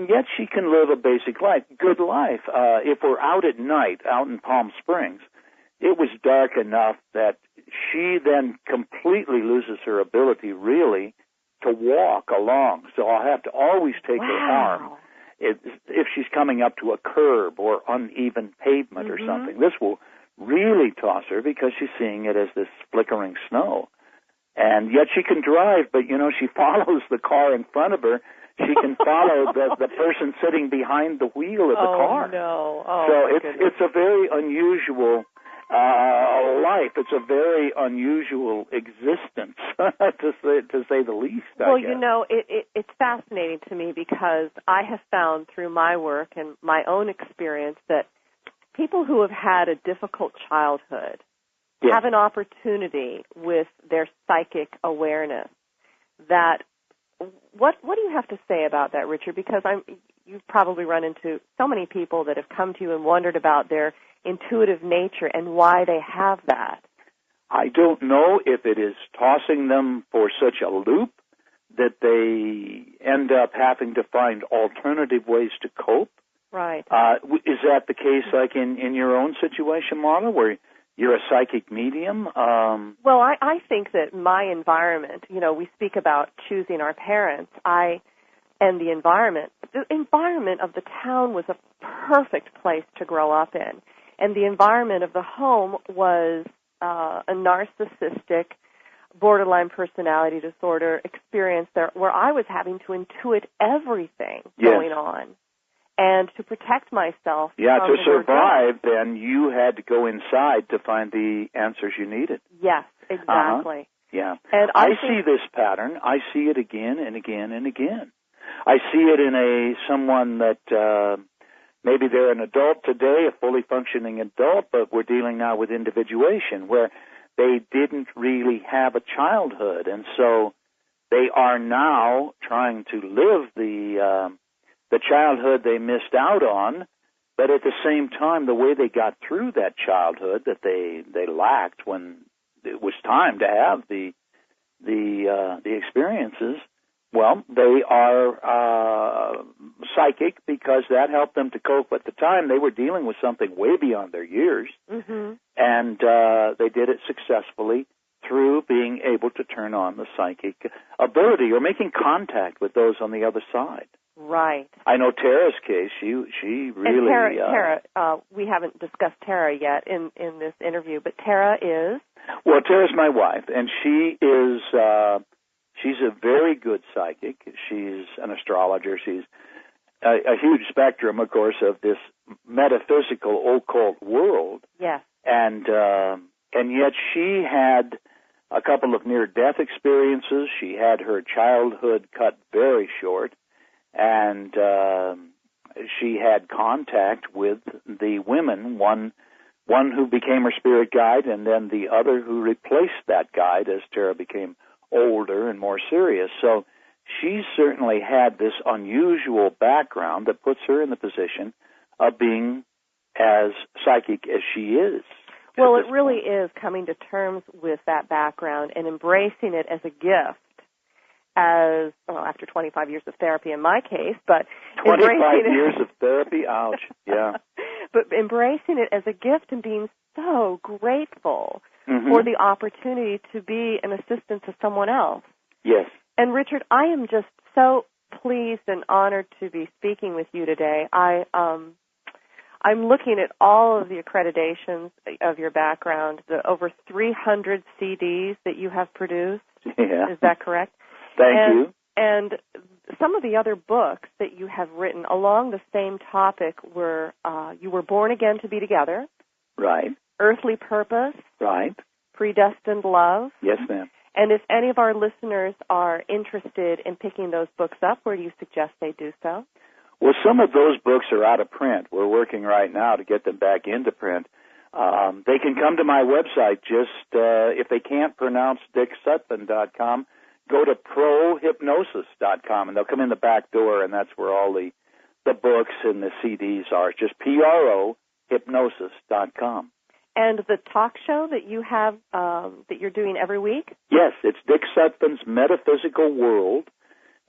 yet she can live a basic life, good life. If we're out at night, out in Palm Springs, it was dark enough that she then completely loses her ability, really, to walk along. So I'll have to always take her arm if she's coming up to a curb or uneven pavement or something. This will really toss her because she's seeing it as this flickering snow. And yet she can drive, but, she follows the car in front of her. She can follow the person sitting behind the wheel of the car. Oh, no. Oh, so it's a very unusual life. It's a very unusual existence, to say the least. Well, I guess. it's fascinating to me because I have found through my work and my own experience that people who have had a difficult childhood have an opportunity with their psychic awareness. That what do you have to say about that, Richard? Because you've probably run into so many people that have come to you and wondered about their intuitive nature and why they have that. I don't know if it is tossing them for such a loop that they end up having to find alternative ways to cope. Right. Is that the case, like in your own situation, Marla, where you're a psychic medium? Well, I think that my environment, we speak about choosing our parents, and the environment of the town was a perfect place to grow up in. And the environment of the home was a narcissistic, borderline personality disorder experience there, where I was having to intuit everything going on. And to protect myself. Yeah, to survive, then you had to go inside to find the answers you needed. Yes, exactly. Yeah. And I see this pattern. I see it again and again and again. I see it in someone that maybe they're an adult today, a fully functioning adult, but we're dealing now with individuation, where they didn't really have a childhood, and so they are now trying to live the childhood they missed out on, but at the same time, the way they got through that childhood that they lacked when it was time to have the experiences, well, they are psychic because that helped them to cope. At the time, they were dealing with something way beyond their years, and they did it successfully through being able to turn on the psychic ability or making contact with those on the other side. Right. I know Tara's case. She really. And Tara, we haven't discussed Tara yet in this interview, but Tara is. Well, Tara's my wife, and she is. She's a very good psychic. She's an astrologer. She's a huge spectrum, of course, of this metaphysical occult world. Yes. And yet she had a couple of near-death experiences. She had her childhood cut very short. And she had contact with the women, one who became her spirit guide, and then the other who replaced that guide as Tara became older and more serious. So she certainly had this unusual background that puts her in the position of being as psychic as she is. Well, it really is coming to terms with that background and embracing it as a gift. After 25 years of therapy in my case, but 25 years of therapy, ouch, yeah. But embracing it as a gift and being so grateful for the opportunity to be an assistant to someone else. Yes. And Richard, I am just so pleased and honored to be speaking with you today. I'm looking at all of the accreditations of your background, the over 300 CDs that you have produced. Yeah. Is that correct? Thank you. And some of the other books that you have written along the same topic were You Were Born Again to Be Together. Right. Earthly Purpose. Right. Predestined Love. Yes, ma'am. And if any of our listeners are interested in picking those books up, where do you suggest they do so? Well, some of those books are out of print. We're working right now to get them back into print. They can come to my website. If they can't pronounce DickSutphen.com, go to prohypnosis.com, and they'll come in the back door, and that's where all the books and the CDs are. It's just prohypnosis.com. And the talk show that you have, that you're doing every week? Yes, it's Dick Sutphen's Metaphysical World,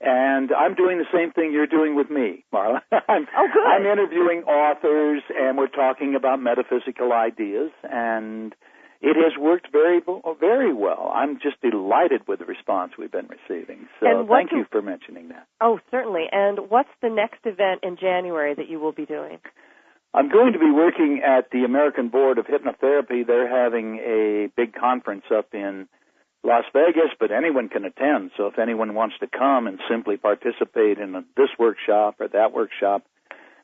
and I'm doing the same thing you're doing with me, Marla. I'm interviewing authors, and we're talking about metaphysical ideas, and it has worked very, very well. I'm just delighted with the response we've been receiving. So thank you for mentioning that. Oh, certainly. And what's the next event in January that you will be doing? I'm going to be working at the American Board of Hypnotherapy. They're having a big conference up in Las Vegas, but anyone can attend. So if anyone wants to come and simply participate in this workshop or that workshop,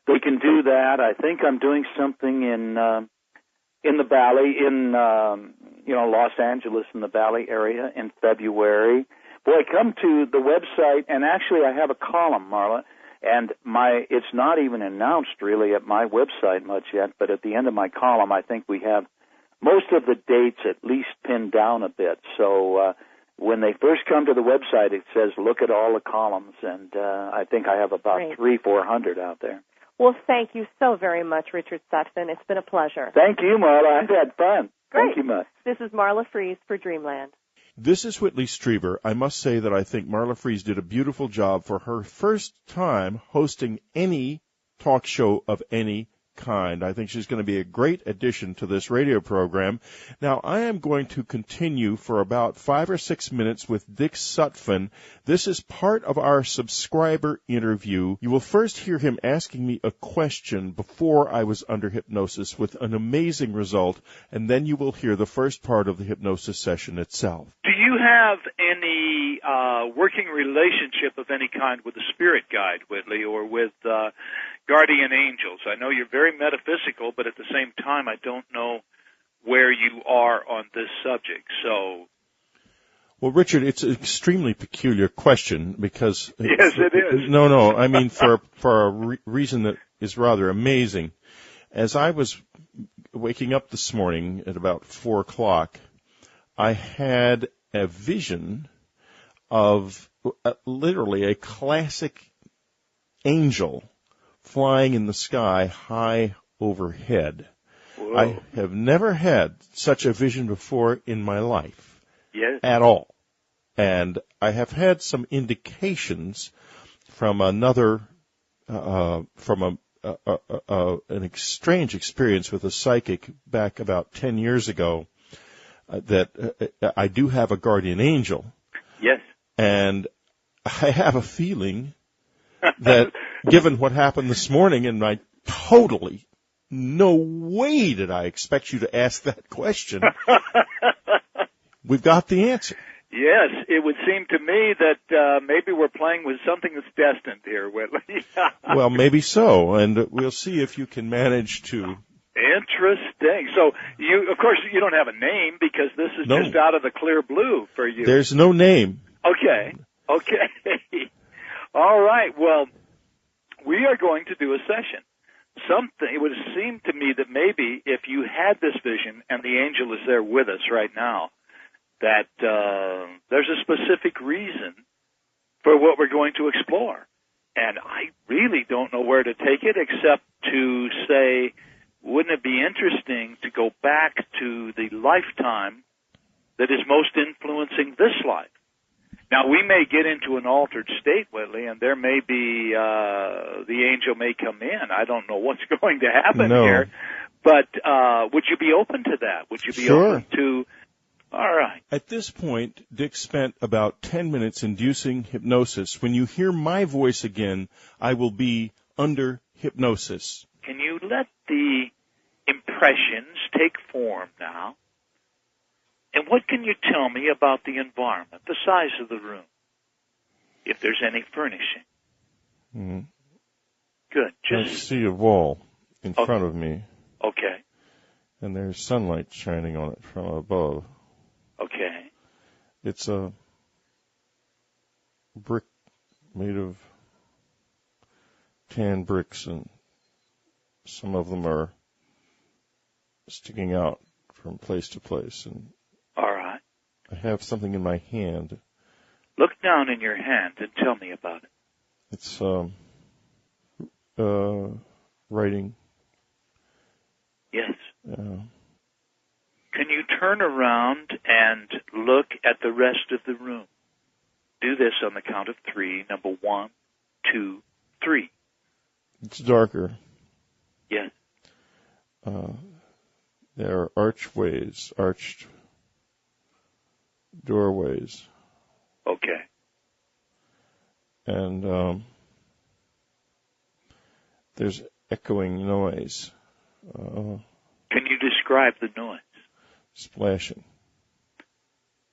they can do that. I think I'm doing something in the Valley, in Los Angeles, in the Valley area in February. Boy, come to the website, and actually I have a column, Marla, and it's not even announced really at my website much yet, but at the end of my column I think we have most of the dates at least pinned down a bit. So when they first come to the website, it says look at all the columns, and I think I have about 300-400 out there. Well, thank you so very much, Richard Sutphen. It's been a pleasure. Thank you, Marla. I've had fun. Great. Thank you much. This is Marla Frees for Dreamland. This is Whitley Strieber. I must say that I think Marla Frees did a beautiful job for her first time hosting any talk show of any kind. I think she's going to be a great addition to this radio program. Now, I am going to continue for about 5 or 6 minutes with Dick Sutphen. This is part of our subscriber interview. You will first hear him asking me a question before I was under hypnosis with an amazing result, and then you will hear the first part of the hypnosis session itself. Do you have any working relationship of any kind with a spirit guide, Whitley, or with guardian angels? I know you're very metaphysical, but at the same time, I don't know where you are on this subject. So, well, Richard, it's an extremely peculiar question because yes, it is. No. I mean, for a reason that is rather amazing. As I was waking up this morning at about 4 o'clock, I had a vision of literally a classic angel flying in the sky high overhead. Whoa. I have never had such a vision before in my life. Yes. At all. And I have had some indications from another, from an strange experience with a psychic back about 10 years ago, that I do have a guardian angel. Yes. And I have a feeling that given what happened this morning, and I totally, no way did I expect you to ask that question, we've got the answer. Yes, it would seem to me that maybe we're playing with something that's destined here, Whitley. Well, maybe so, and we'll see if you can manage to. Interesting. So, of course, you don't have a name because this is just out of the clear blue for you. There's no name. Okay. All right. Well, we are going to do a session. It would seem to me that maybe if you had this vision and the angel is there with us right now, that there's a specific reason for what we're going to explore. And I really don't know where to take it except to say, wouldn't it be interesting to go back to the lifetime that is most influencing this life? Now, we may get into an altered state, Whitley, and there may be, the angel may come in. I don't know what's going to happen here. But would you be open to that? Would you be open to... All right. At this point, Dick spent about 10 minutes inducing hypnosis. When you hear my voice again, I will be under hypnosis. Can you let the impressions take form now? And what can you tell me about the environment, the size of the room, if there's any furnishing? Mm-hmm. Good. I see a wall in front of me. Okay. And there's sunlight shining on it from above. Okay. It's a brick made of tan bricks, and some of them are sticking out from place to place. And all right. I have something in my hand. Look down in your hand and tell me about it. It's writing. Yes. Can you turn around and look at the rest of the room? Do this on the count of 3. Number 1, 2, 3. It's darker. Yes. There are archways, arched doorways. Okay. And there's echoing noise. Can you describe the noise? Splashing.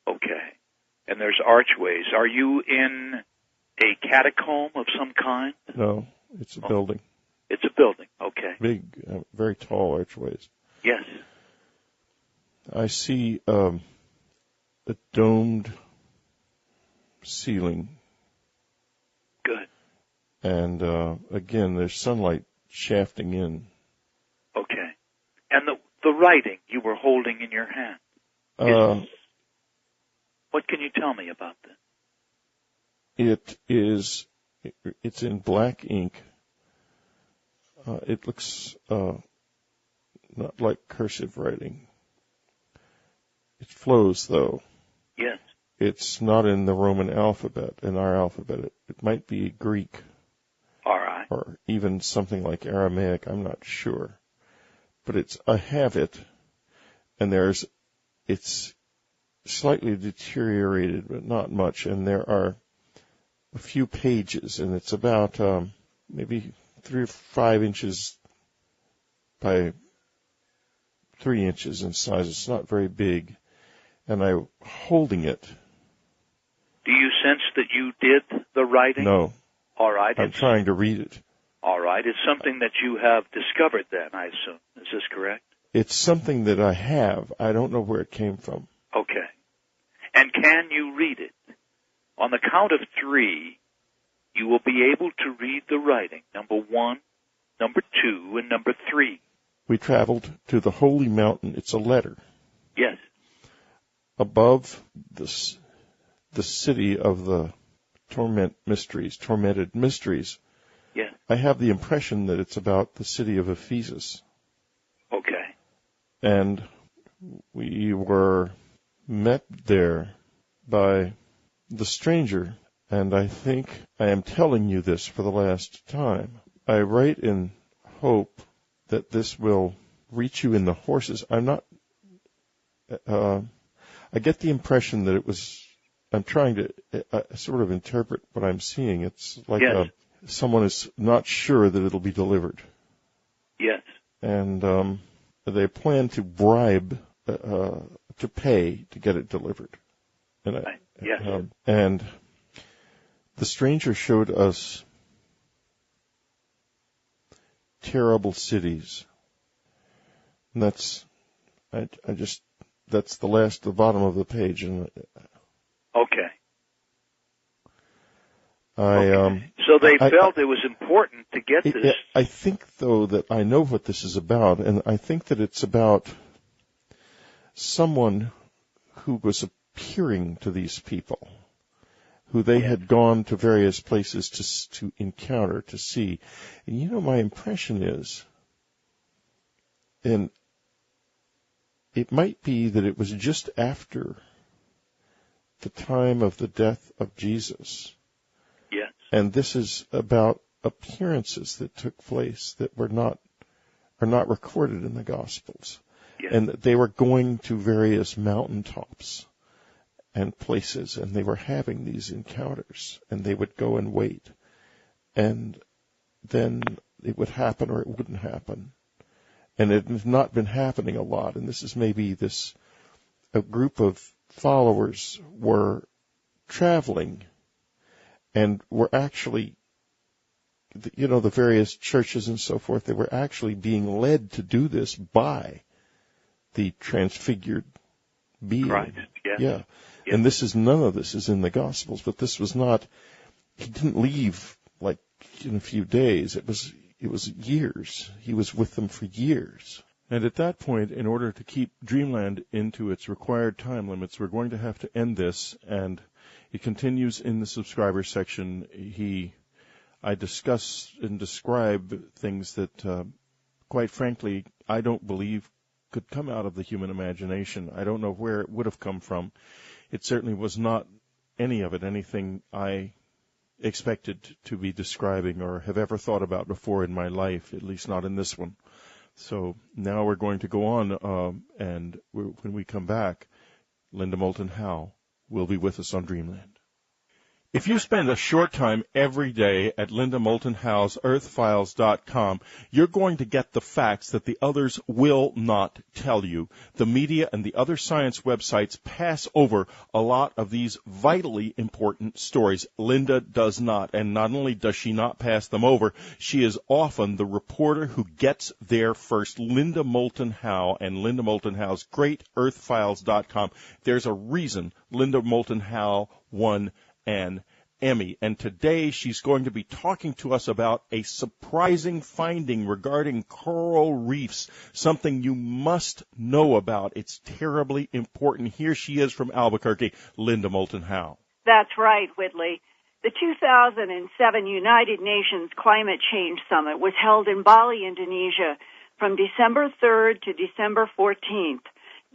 Okay. and there's archways. Are you in a catacomb of some kind? No, it's a building. It's a building, okay. Big, very tall archways. Yes. I see a domed ceiling. Good. And again, there's sunlight shafting in. Okay. And the writing you were holding in your hand. What can you tell me about this? It's in black ink. It looks not like cursive writing. It flows, though. Yes. It's not in the Roman alphabet, in our alphabet. It might be Greek. All right. Or even something like Aramaic, I'm not sure. But I have it, and it's slightly deteriorated, but not much, and there are a few pages, and it's about maybe 3 or 5 inches by 3 inches in size. It's not very big, and I'm holding it. Do you sense that you did the writing? No. All right. I'm trying to read it. All right. It's something that you have discovered then, I assume. Is this correct? It's something that I have. I don't know where it came from. Okay. And can you read it? On the count of 3, you will be able to read the writing. Number 1, number 2, and number 3. We traveled to the holy mountain. It's a letter. Yes. Above the city of the tormented mysteries. Yes. I have the impression that it's about the city of Ephesus. Okay. And we were met there by the stranger, and I think I am telling you this for the last time. I write in hope that this will reach you in the horses. I'm not, I get the impression that I'm trying to sort of interpret what I'm seeing. It's like someone is not sure that it'll be delivered. Yes. And they plan to bribe, to pay to get it delivered. And, yes. And the stranger showed us terrible cities. And that's the bottom of the page. And okay. So they felt it was important to get this. I think, though, that I know what this is about, and I think that it's about someone who was appearing to these people, who they had gone to various places to encounter, to see. And my impression is, and it might be that it was just after the time of the death of Jesus. Yes. And this is about appearances that took place that are not recorded in the Gospels. Yes. And they were going to various mountaintops and places, and they were having these encounters, and they would go and wait. And then it would happen or it wouldn't happen. And it has not been happening a lot. And this is maybe a group of followers were traveling and were actually, the various churches and so forth, they were actually being led to do this by the transfigured being. Christ, yes. Yeah. Yes. And none of this is in the Gospels, but this was not, he didn't leave like in a few days. It was years. He was with them for years. And at that point, in order to keep Dreamland into its required time limits, we're going to have to end this, and it continues in the subscriber section. I discuss and describe things that, quite frankly, I don't believe could come out of the human imagination. I don't know where it would have come from. It certainly was not any of it anything I expected to be describing or have ever thought about before in my life, at least not in this one. So now we're going to go on, and when we come back, Linda Moulton Howe will be with us on Dreamland. If you spend a short time every day at Linda Moulton Howe's earthfiles.com, you're going to get the facts that the others will not tell you. The media and the other science websites pass over a lot of these vitally important stories. Linda does not, and not only does she not pass them over, she is often the reporter who gets there first. Linda Moulton Howe and Linda Moulton Howe's great earthfiles.com. There's a reason Linda Moulton Howe won an Emmy, and today she's going to be talking to us about a surprising finding regarding coral reefs, something you must know about. It's terribly important. Here she is from Albuquerque, Linda Moulton Howe. That's right, Whitley. The 2007 United Nations Climate Change Summit was held in Bali, Indonesia, from December 3rd to December 14th.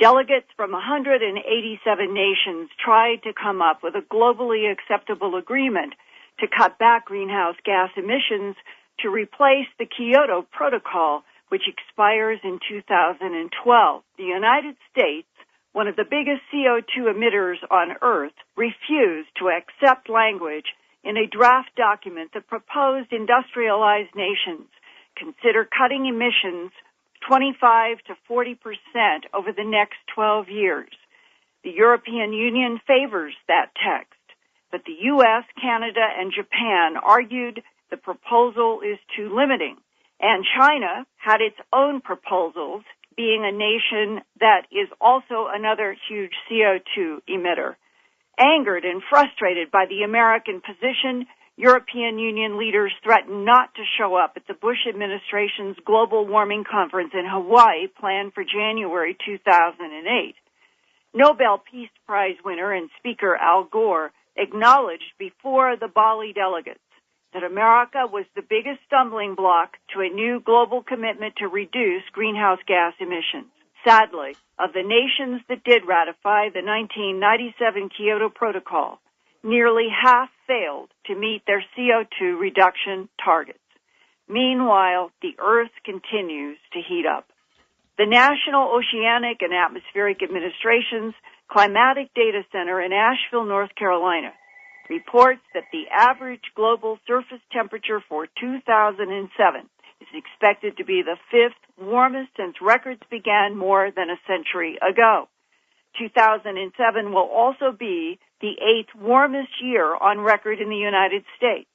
Delegates from 187 nations tried to come up with a globally acceptable agreement to cut back greenhouse gas emissions to replace the Kyoto Protocol, which expires in 2012. The United States, one of the biggest CO2 emitters on Earth, refused to accept language in a draft document that proposed industrialized nations consider cutting emissions 25 to 40% over the next 12 years. The European Union favors that text, but the U.S., Canada, and Japan argued the proposal is too limiting, and China had its own proposals, being a nation that is also another huge CO2 emitter. Angered and frustrated by the American position, European Union leaders threatened not to show up at the Bush administration's global warming conference in Hawaii planned for January 2008. Nobel Peace Prize winner and Speaker Al Gore acknowledged before the Bali delegates that America was the biggest stumbling block to a new global commitment to reduce greenhouse gas emissions. Sadly, of the nations that did ratify the 1997 Kyoto Protocol, nearly half failed to meet their CO2 reduction targets. Meanwhile, the Earth continues to heat up. The National Oceanic and Atmospheric Administration's Climatic Data Center in Asheville, North Carolina, reports that the average global surface temperature for 2007 is expected to be the fifth warmest since records began more than a century ago. 2007 will also be the eighth warmest year on record in the United States.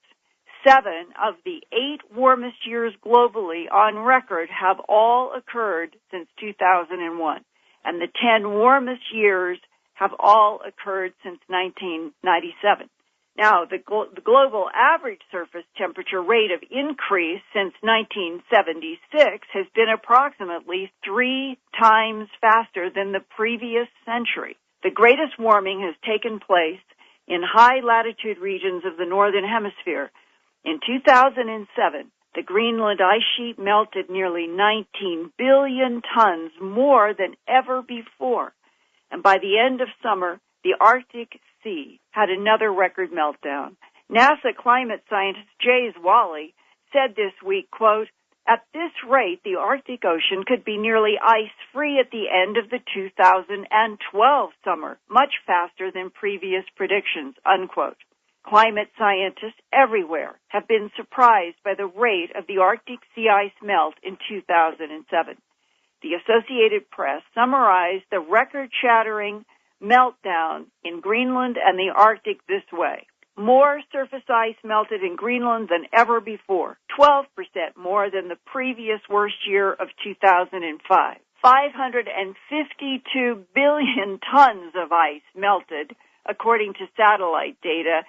7 of the 8 warmest years globally on record have all occurred since 2001, and the 10 warmest years have all occurred since 1997. Now, the global average surface temperature rate of increase since 1976 has been approximately 3 times faster than the previous century. The greatest warming has taken place in high-latitude regions of the Northern Hemisphere. In 2007, the Greenland ice sheet melted nearly 19 billion tons more than ever before. And by the end of summer, the Arctic Sea had another record meltdown. NASA climate scientist Jay Wally said this week, quote, "At this rate, the Arctic Ocean could be nearly ice-free at the end of the 2012 summer, much faster than previous predictions," unquote. Climate scientists everywhere have been surprised by the rate of the Arctic sea ice melt in 2007. The Associated Press summarized the record-shattering meltdown in Greenland and the Arctic this way. More surface ice melted in Greenland than ever before, 12% more than the previous worst year of 2005. 552 billion tons of ice melted, according to satellite data,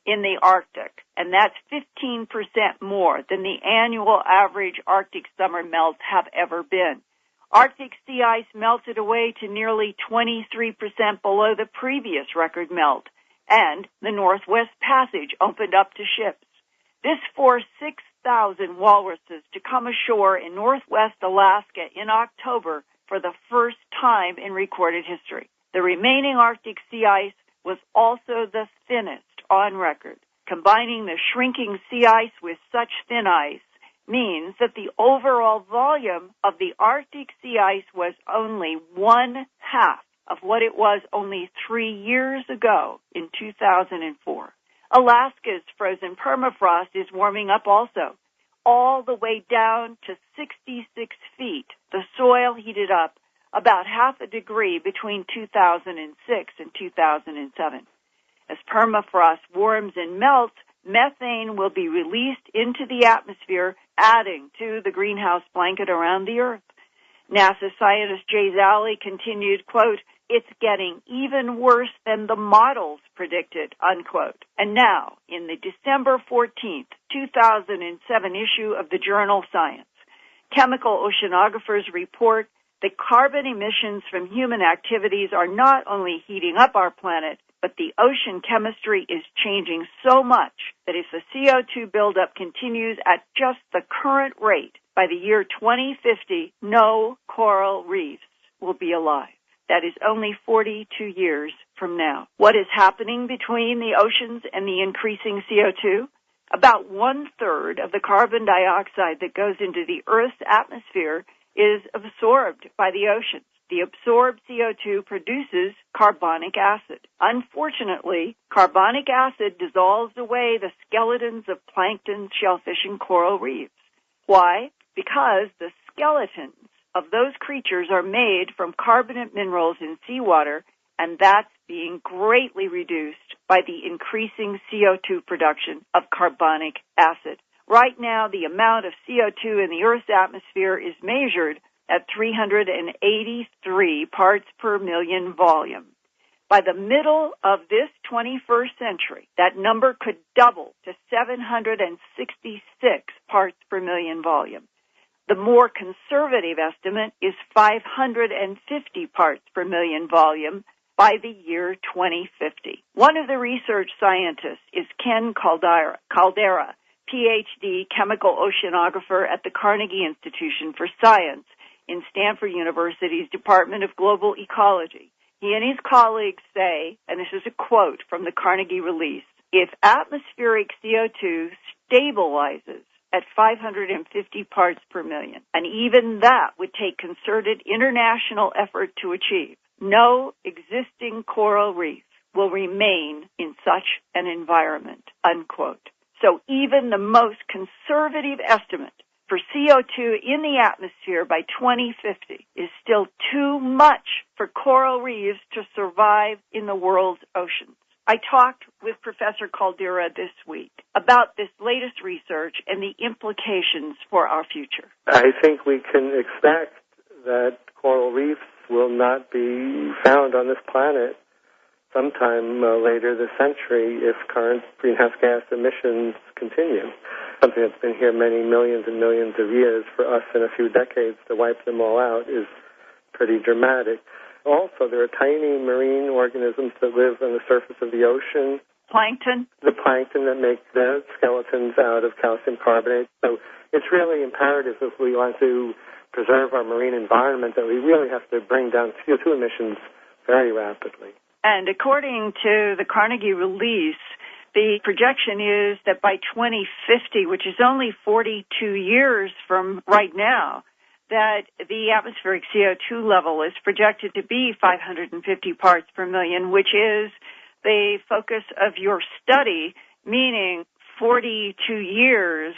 in the Arctic, and that's 15% more than the annual average Arctic summer melts have ever been. Arctic sea ice melted away to nearly 23% below the previous record melt, and the Northwest Passage opened up to ships. This forced 6,000 walruses to come ashore in northwest Alaska in October for the first time in recorded history. The remaining Arctic sea ice was also the thinnest on record. Combining the shrinking sea ice with such thin ice means that the overall volume of the Arctic sea ice was only 1/2 of what it was only 3 years ago in 2004. Alaska's frozen permafrost is warming up also, all the way down to 66 feet. The soil heated up about half a degree between 2006 and 2007. As permafrost warms and melts, methane will be released into the atmosphere, adding to the greenhouse blanket around the Earth. NASA scientist Jay Zally continued, quote, "It's getting even worse than the models predicted," unquote. And now, in the December 14th, 2007 issue of the journal Science, chemical oceanographers report that carbon emissions from human activities are not only heating up our planet, but the ocean chemistry is changing so much that if the CO2 buildup continues at just the current rate, by the year 2050, no coral reefs will be alive. That is only 42 years from now. What is happening between the oceans and the increasing CO2? About 1/3 of the carbon dioxide that goes into the Earth's atmosphere is absorbed by the oceans. The absorbed CO2 produces carbonic acid. Unfortunately, carbonic acid dissolves away the skeletons of plankton, shellfish, and coral reefs. Why? Because the skeletons of those creatures are made from carbonate minerals in seawater, and that's being greatly reduced by the increasing CO2 production of carbonic acid. Right now, the amount of CO2 in the Earth's atmosphere is measured at 383 parts per million volume. By the middle of this 21st century, that number could double to 766 parts per million volume. The more conservative estimate is 550 parts per million volume by the year 2050. One of the research scientists is Ken Caldera, PhD chemical oceanographer at the Carnegie Institution for Science in Stanford University's Department of Global Ecology. He and his colleagues say, and this is a quote from the Carnegie release, "If atmospheric CO2 stabilizes at 550 parts per million, and even that would take concerted international effort to achieve, no existing coral reef will remain in such an environment," unquote. So even the most conservative estimate for CO2 in the atmosphere by 2050 is still too much for coral reefs to survive in the world's oceans. I talked with Professor Caldera this week about this latest research and the implications for our future. I think we can expect that coral reefs will not be found on this planet sometime later this century if current greenhouse gas emissions continue. Something that's been here many millions and millions of years, for us in a few decades to wipe them all out is pretty dramatic. Also, there are tiny marine organisms that live on the surface of the ocean. Plankton? The plankton that make the skeletons out of calcium carbonate. So it's really imperative if we want to preserve our marine environment that we really have to bring down CO2 emissions very rapidly. And according to the Carnegie release, the projection is that by 2050, which is only 42 years from right now, that the atmospheric CO2 level is projected to be 550 parts per million, which is the focus of your study, meaning 42 years,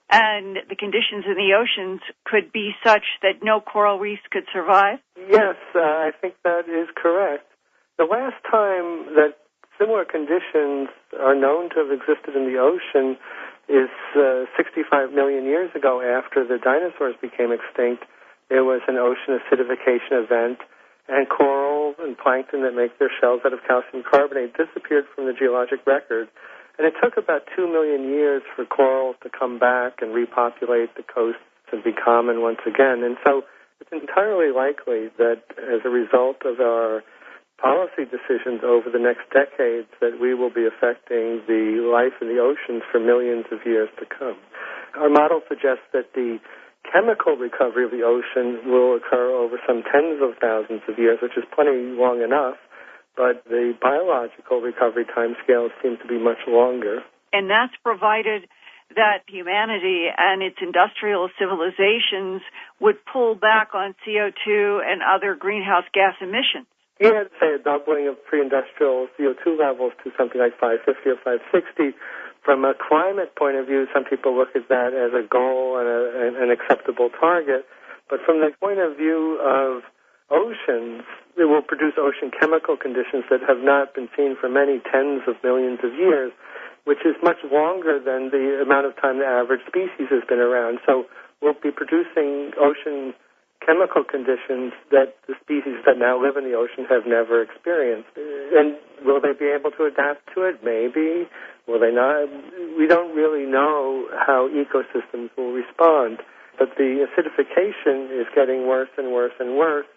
and the conditions in the oceans could be such that no coral reefs could survive? Yes, I think that is correct. The last time that similar conditions are known to have existed in the ocean is 65 million years ago after the dinosaurs became extinct. There was an ocean acidification event, and coral and plankton that make their shells out of calcium carbonate disappeared from the geologic record. And it took about 2 million years for corals to come back and repopulate the coasts and be common once again. And so it's entirely likely that as a result of our policy decisions over the next decades that we will be affecting the life in the oceans for millions of years to come. Our model suggests that the chemical recovery of the ocean will occur over some tens of thousands of years, which is plenty long enough, but the biological recovery timescales seem to be much longer. And that's provided that humanity and its industrial civilizations would pull back on CO2 and other greenhouse gas emissions. Yeah, say a doubling of pre-industrial CO2 levels to something like 550 or 560. From a climate point of view, some people look at that as a goal and an acceptable target. But from the point of view of oceans, it will produce ocean chemical conditions that have not been seen for many tens of millions of years, which is much longer than the amount of time the average species has been around. So we'll be producing ocean chemical conditions that the species that now live in the ocean have never experienced. And will they be able to adapt to it? Maybe. Will they not? We don't really know how ecosystems will respond. But the acidification is getting worse and worse and worse.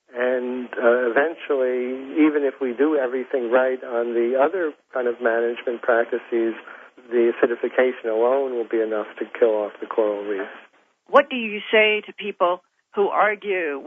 And eventually, even if we do everything right on the other kind of management practices, the acidification alone will be enough to kill off the coral reefs. What do you say to people who argue,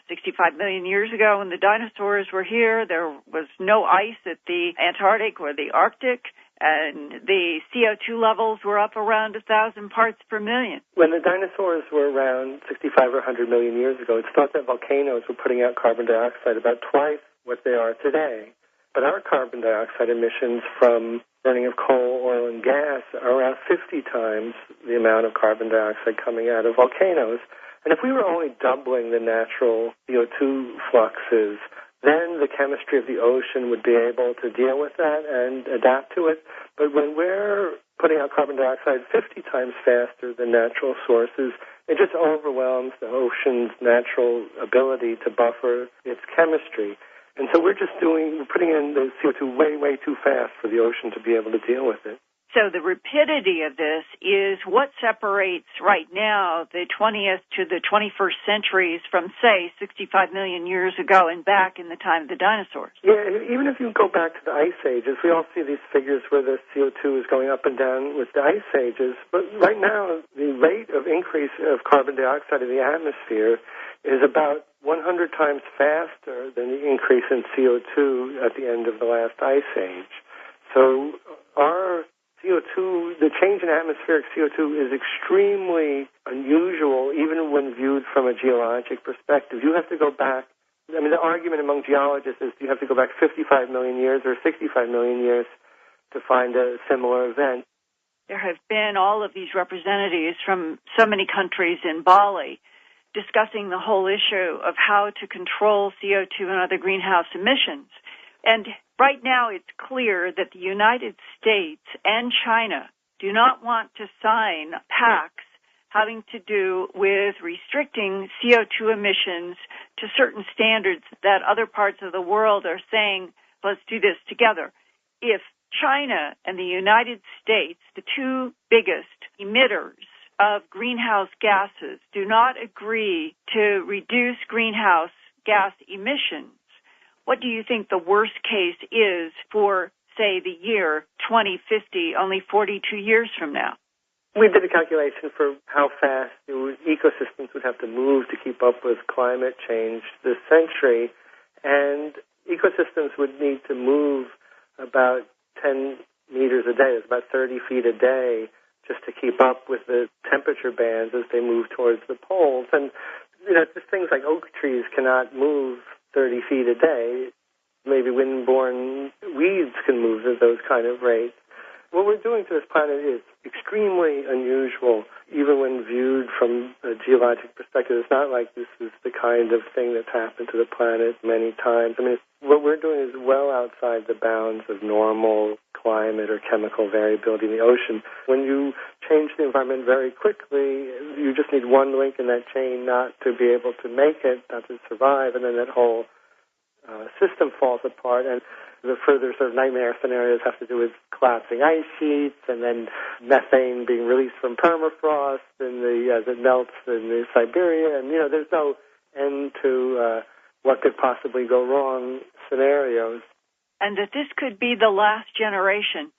65 million years ago when the dinosaurs were here, there was no ice at the Antarctic or the Arctic, and the CO2 levels were up around 1,000 parts per million? When the dinosaurs were around 65 or 100 million years ago, it's thought that volcanoes were putting out carbon dioxide about twice what they are today. But our carbon dioxide emissions from burning of coal, oil, and gas are around 50 times the amount of carbon dioxide coming out of volcanoes. And if we were only doubling the natural CO2 fluxes, then the chemistry of the ocean would be able to deal with that and adapt to it. But when we're putting out carbon dioxide 50 times faster than natural sources, it just overwhelms the ocean's natural ability to buffer its chemistry. And so we're putting in the CO2 way, way too fast for the ocean to be able to deal with it. So the rapidity of this is what separates right now the 20th to the 21st centuries from, say, 65 million years ago and back in the time of the dinosaurs. Yeah, even if you go back to the ice ages, we all see these figures where the CO2 is going up and down with the ice ages. But right now, the rate of increase of carbon dioxide in the atmosphere is about 100 times faster than the increase in CO2 at the end of the last ice age. So our CO2, the change in atmospheric CO2 is extremely unusual, even when viewed from a geologic perspective. You have to go back. The argument among geologists is you have to go back 55 million years or 65 million years to find a similar event. There have been all of these representatives from so many countries in Bali discussing the whole issue of how to control CO2 and other greenhouse emissions. And right now it's clear that the United States and China do not want to sign pacts having to do with restricting CO2 emissions to certain standards that other parts of the world are saying, let's do this together. If China and the United States, the two biggest emitters of greenhouse gases, do not agree to reduce greenhouse gas emissions, what do you think the worst case is for, say, the year 2050, only 42 years from now? We did a calculation for how fast ecosystems would have to move to keep up with climate change this century, and ecosystems would need to move about 10 meters a day. It's about 30 feet a day just to keep up with the temperature bands as they move towards the poles. And, just things like oak trees cannot move 30 feet a day. Maybe wind-borne weeds can move at those kind of rates. What we're doing to this planet is extremely unusual, even when viewed from a geologic perspective. It's not like this is the kind of thing that's happened to the planet many times. What we're doing is well outside the bounds of normal climate or chemical variability in the ocean. When you change the environment very quickly, you just need one link in that chain not to be able to make it, not to survive, and then that whole system falls apart. And the further sort of nightmare scenarios have to do with collapsing ice sheets and then methane being released from permafrost and as it melts in Siberia. And, there's no end to what could possibly go wrong scenarios. And that this could be the last generation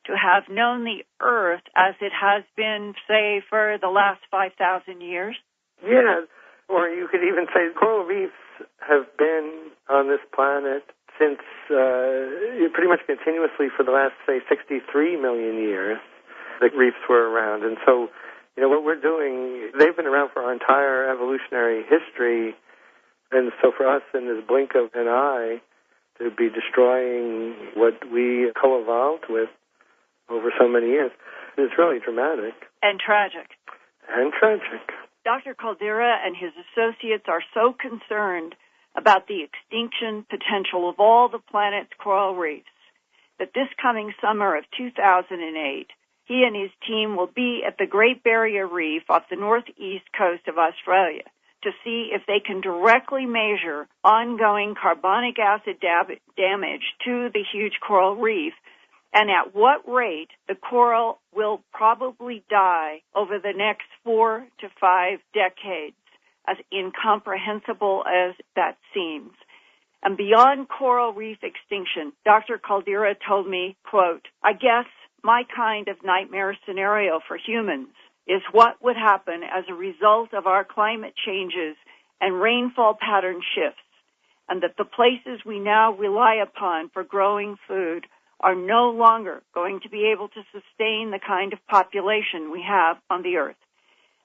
to have known the Earth as it has been, say, for the last 5,000 years? Yeah, or you could even say coral reefs have been on this planet since pretty much continuously for the last, say, 63 million years. The reefs were around. And so, what we're doing, they've been around for our entire evolutionary history. And so for us, in this blink of an eye, to be destroying what we co-evolved with over so many years is really dramatic. And tragic. And tragic. Dr. Caldera and his associates are so concerned about the extinction potential of all the planet's coral reefs that this coming summer of 2008, he and his team will be at the Great Barrier Reef off the northeast coast of Australia to see if they can directly measure ongoing carbonic acid damage to the huge coral reef and at what rate the coral will probably die over the next 4 to 5 decades, as incomprehensible as that seems. And beyond coral reef extinction, Dr. Caldera told me, quote, I guess my kind of nightmare scenario for humans is what would happen as a result of our climate changes and rainfall pattern shifts, and that the places we now rely upon for growing food are no longer going to be able to sustain the kind of population we have on the earth.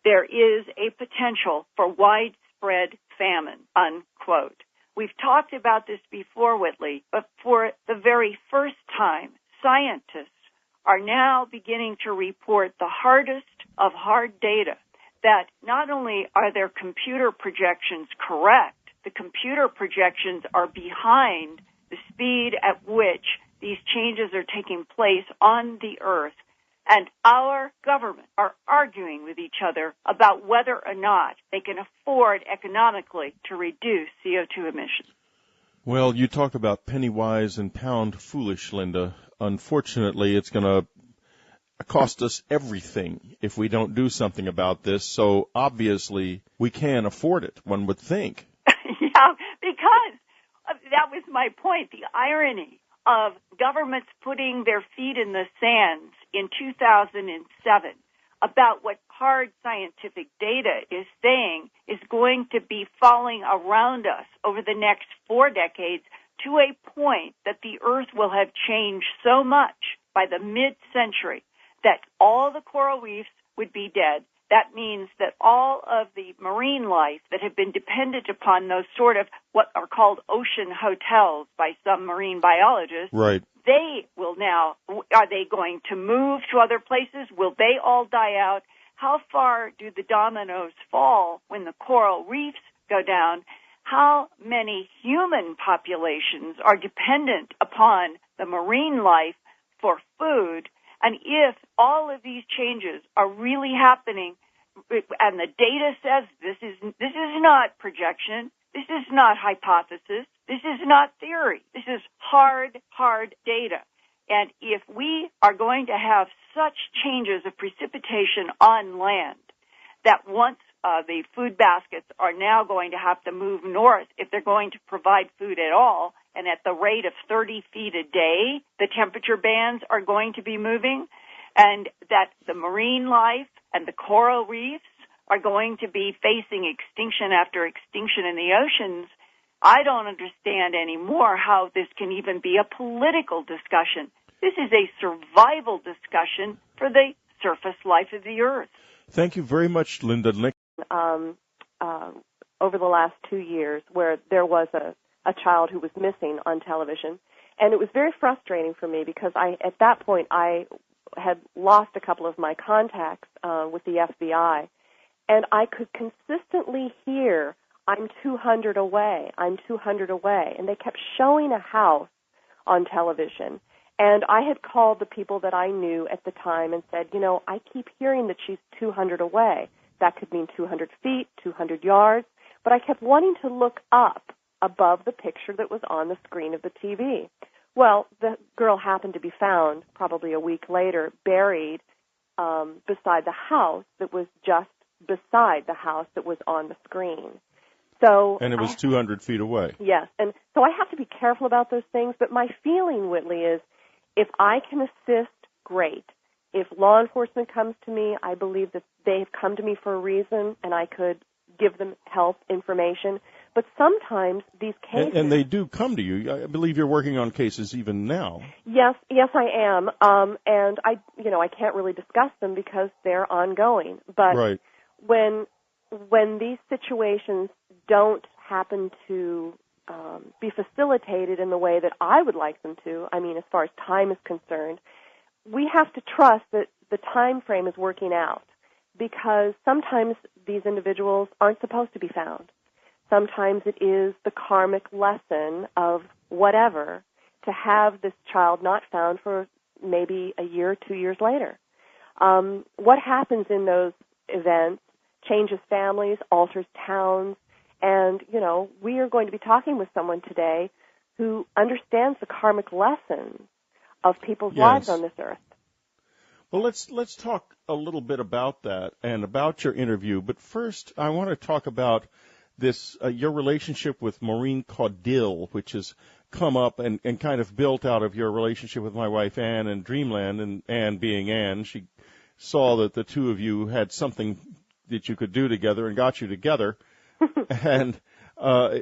There is a potential for widespread famine, unquote. We've talked about this before, Whitley, but for the very first time, scientists are now beginning to report the hardest of hard data, that not only are their computer projections correct, the computer projections are behind the speed at which these changes are taking place on the earth. And our government are arguing with each other about whether or not they can afford economically to reduce CO2 emissions. Well, you talk about penny wise and pound foolish, Linda. Unfortunately, it's going to cost us everything if we don't do something about this. So obviously, we can't afford it, one would think. Yeah, because that was my point, the irony of governments putting their feet in the sands in 2007 about what hard scientific data is saying is going to be falling around us over the next 4 decades to a point that the earth will have changed so much by the mid-century that all the coral reefs would be dead. That means that all of the marine life that have been dependent upon those sort of what are called ocean hotels by some marine biologists, right, they will now, are they going to move to other places? Will they all die out? How far do the dominoes fall when the coral reefs go down? How many human populations are dependent upon the marine life for food? And if all of these changes are really happening, and the data says this is not projection, this is not hypothesis, this is not theory, this is hard data. And if we are going to have such changes of precipitation on land that once the food baskets are now going to have to move north if they're going to provide food at all, and at the rate of 30 feet a day, the temperature bands are going to be moving, and that the marine life and the coral reefs are going to be facing extinction after extinction in the oceans, I don't understand anymore how this can even be a political discussion. This is a survival discussion for the surface life of the earth. Thank you very much, Linda. Over the last 2 years, where there was a child who was missing on television, and it was very frustrating for me because at that point I had lost a couple of my contacts with the FBI, and I could consistently hear, I'm 200 away, I'm 200 away, and they kept showing a house on television. And I had called the people that I knew at the time and said, I keep hearing that she's 200 away. That could mean 200 feet, 200 yards. But I kept wanting to look up above the picture that was on the screen of the TV. Well, the girl happened to be found probably a week later, buried beside the house that was just beside the house that was on the screen. And it was 200 feet away. Yes. And so I have to be careful about those things. But my feeling, Whitley, is if I can assist, great. If law enforcement comes to me, I believe that they have come to me for a reason, and I could give them help, information. But sometimes these cases... And they do come to you. I believe you're working on cases even now. Yes, I am. And I can't really discuss them because they're ongoing. But right. when these situations don't happen to be facilitated in the way that I would like them to, I mean, as far as time is concerned, we have to trust that the time frame is working out, because sometimes these individuals aren't supposed to be found. Sometimes it is the karmic lesson of whatever to have this child not found for maybe a year or 2 years later. What happens in those events changes families, alters towns, and, you know, we are going to be talking with someone today who understands the karmic lessons of people's lives on this earth. Well, let's talk a little bit about that and about your interview. But first, I want to talk about this your relationship with Maureen Caudill, which has come up and kind of built out of your relationship with my wife Anne and Dreamland, and Anne being Anne. She saw that the two of you had something that you could do together and got you together. And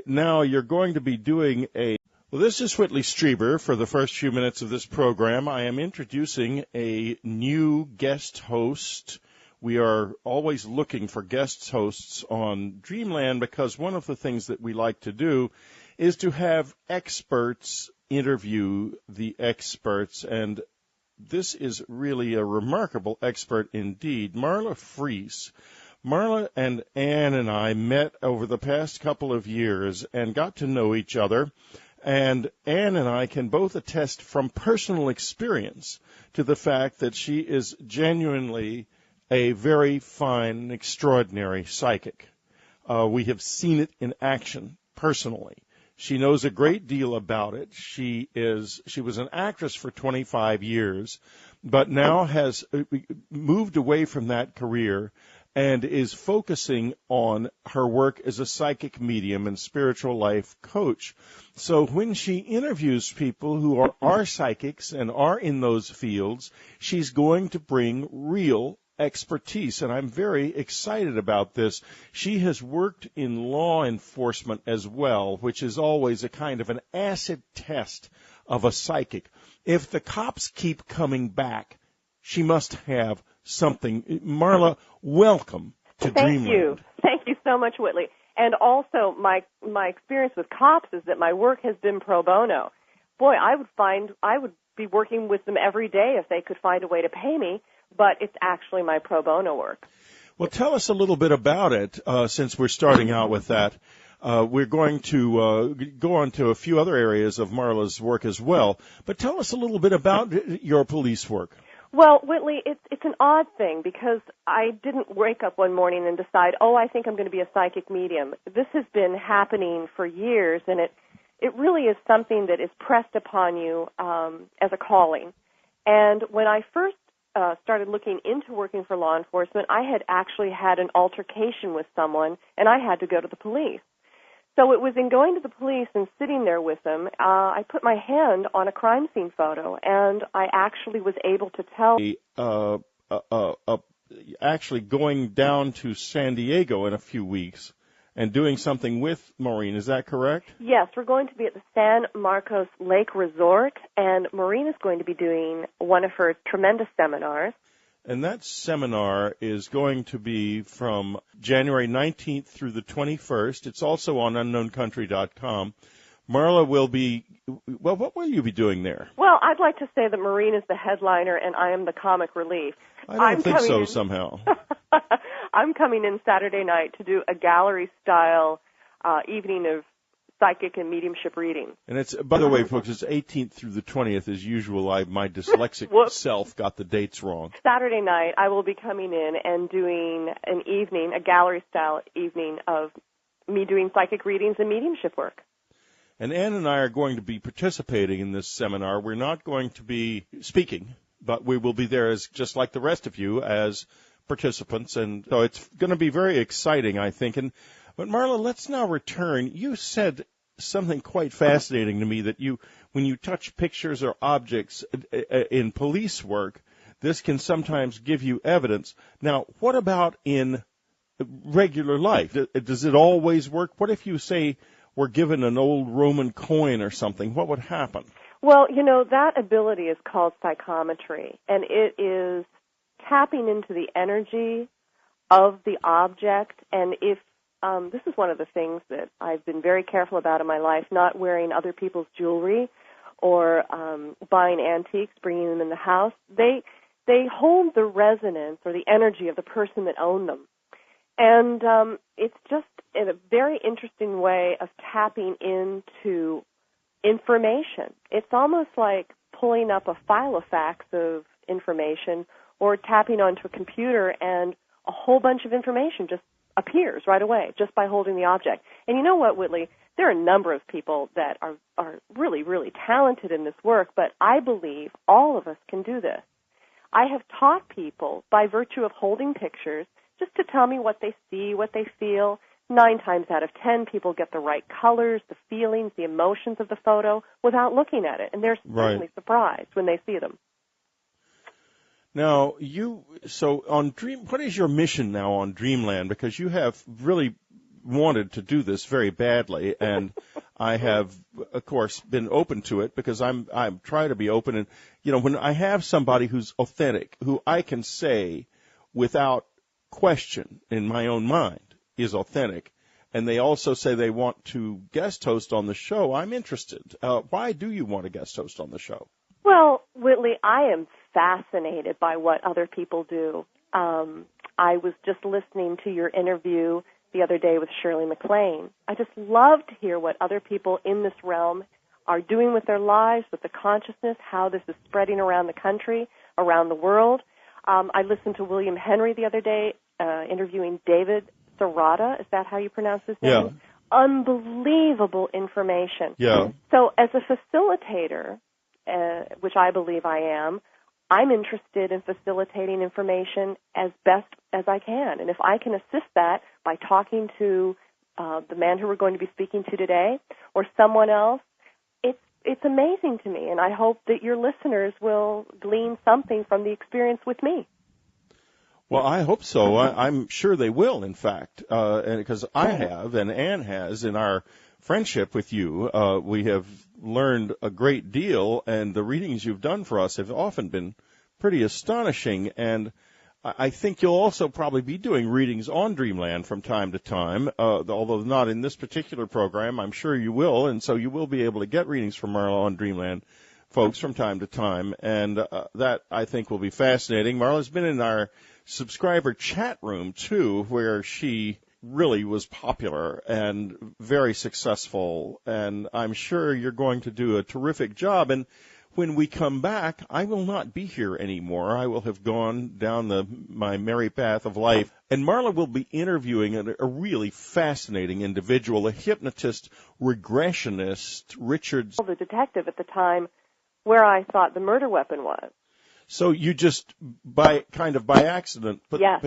now you're going to be doing a... Well, this is Whitley Strieber. For the first few minutes of this program, I am introducing a new guest host. We are always looking for guest hosts on Dreamland because one of the things that we like to do is to have experts interview the experts, and this is really a remarkable expert indeed. Marla Frees. Marla and Anne and I met over the past couple of years and got to know each other, and Anne and I can both attest from personal experience to the fact that she is genuinely a very fine and extraordinary psychic. We have seen it in action personally. She knows a great deal about it. She was an actress for 25 years, but now has moved away from that career and is focusing on her work as a psychic medium and spiritual life coach. So when she interviews people who are psychics and are in those fields, she's going to bring real expertise, and I'm very excited about this. She has worked in law enforcement as well, which is always a kind of an acid test of a psychic. If the cops keep coming back, she must have something. Marla, welcome to Dreamland. Thank you so much, Whitley. And also, my experience with cops is that my work has been pro bono. Boy, I would be working with them every day if they could find a way to pay me, but it's actually my pro bono work. Well, tell us a little bit about it, since we're starting out with that. We're going to go on to a few other areas of Marla's work as well, but tell us a little bit about your police work. Well, Whitley, it's an odd thing because I didn't wake up one morning and decide, I think I'm going to be a psychic medium. This has been happening for years, and it really is something that is pressed upon you as a calling. And when I first started looking into working for law enforcement, I had actually had an altercation with someone, and I had to go to the police. So it was in going to the police and sitting there with them, I put my hand on a crime scene photo, and I actually was able to tell... Actually going down to San Diego in a few weeks and doing something with Maureen, is that correct? Yes, we're going to be at the San Marcos Lake Resort, and Maureen is going to be doing one of her tremendous seminars. And that seminar is going to be from January 19th through the 21st. It's also on unknowncountry.com. Marla will be, well, what will you be doing there? Well, I'd like to say that Maureen is the headliner and I am the comic relief. I don't think so somehow. I'm coming in Saturday night to do a gallery-style evening of psychic and mediumship reading. And it's, by the way, folks, it's 18th through the 20th as usual. My dyslexic self got the dates wrong. Saturday night, I will be coming in and doing an evening, a gallery-style evening of me doing psychic readings and mediumship work. And Anne and I are going to be participating in this seminar. We're not going to be speaking, but we will be there as just like the rest of you as participants. And so it's going to be very exciting, I think. But Marla, let's now return. You said something quite fascinating to me, that when you touch pictures or objects in police work, this can sometimes give you evidence. Now, what about in regular life? Does it always work? What if you say were given an old Roman coin or something? What would happen? Well, that ability is called psychometry, and it is tapping into the energy of the object, and if this is one of the things that I've been very careful about in my life, not wearing other people's jewelry or buying antiques, bringing them in the house. They hold the resonance or the energy of the person that owned them. And it's just a very interesting way of tapping into information. It's almost like pulling up a file of facts of information or tapping onto a computer, and a whole bunch of information just appears right away just by holding the object. And you know what, Whitley? There are a number of people that are really, really talented in this work, but I believe all of us can do this. I have taught people by virtue of holding pictures just to tell me what they see, what they feel. 9 times out of 10, people get the right colors, the feelings, the emotions of the photo without looking at it, and they're certainly surprised when they see them. Now, what is your mission now on Dreamland? Because you have really wanted to do this very badly, and I have, of course, been open to it because I'm trying to be open. And, when I have somebody who's authentic, who I can say without question in my own mind is authentic, and they also say they want to guest host on the show, I'm interested. Why do you want to guest host on the show? Well, Whitley, I am fascinated by what other people do. I was just listening to your interview the other day with Shirley MacLaine. I just love to hear what other people in this realm are doing with their lives, with the consciousness, how this is spreading around the country, around the world. I listened to William Henry the other day interviewing David Serrata. Is that how you pronounce his name? Yeah. Unbelievable information. Yeah. So as a facilitator, which I believe I am, I'm interested in facilitating information as best as I can. And if I can assist that by talking to the man who we're going to be speaking to today or someone else, it's amazing to me. And I hope that your listeners will glean something from the experience with me. Well, I hope so. I'm sure they will, in fact, and because I have and Ann has in our friendship with you. We have learned a great deal, and the readings you've done for us have often been pretty astonishing. And I think you'll also probably be doing readings on Dreamland from time to time, although not in this particular program. I'm sure you will, and so you will be able to get readings from Marla on Dreamland, folks, from time to time, and that, I think, will be fascinating. Marla's been in our subscriber chat room, too, where she really was popular and very successful, and I'm sure you're going to do a terrific job. And when we come back, I will not be here anymore. I will have gone down my merry path of life, and Marla will be interviewing a really fascinating individual, a hypnotist, regressionist, Richard. The detective at the time where I thought the murder weapon was. So you just, by accident, yes.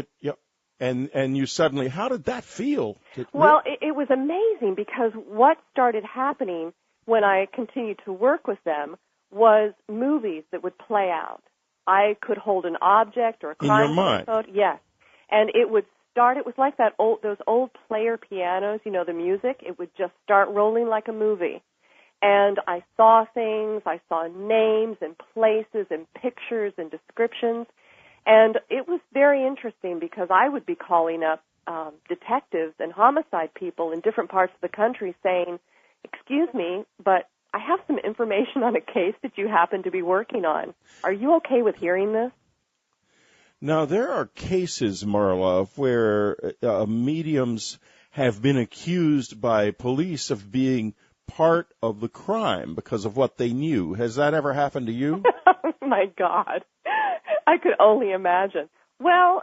And you suddenly, how did that feel? Well, it was amazing because what started happening when I continued to work with them was movies that would play out. I could hold an object or a crime. In your mind? Episode, yes. And it would start, it was like those old player pianos, the music. It would just start rolling like a movie. And I saw things, I saw names and places and pictures and descriptions. And it was very interesting because I would be calling up detectives and homicide people in different parts of the country saying, "Excuse me, but I have some information on a case that you happen to be working on. Are you okay with hearing this?" Now, there are cases, Marla, where mediums have been accused by police of being part of the crime because of what they knew. Has that ever happened to you? Oh, my God. I could only imagine. Well,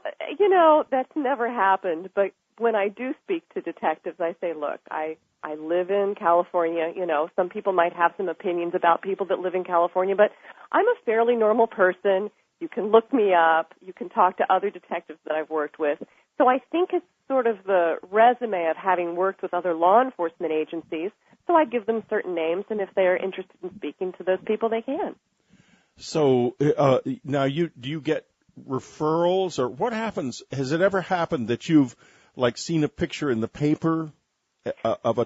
that's never happened, but when I do speak to detectives, I say, look, I live in California. Some people might have some opinions about people that live in California, but I'm a fairly normal person. You can look me up. You can talk to other detectives that I've worked with. So I think it's sort of the resume of having worked with other law enforcement agencies. So I give them certain names, and if they're interested in speaking to those people, they can. So now do you get referrals, or what happens? Has it ever happened that you've seen a picture in the paper of a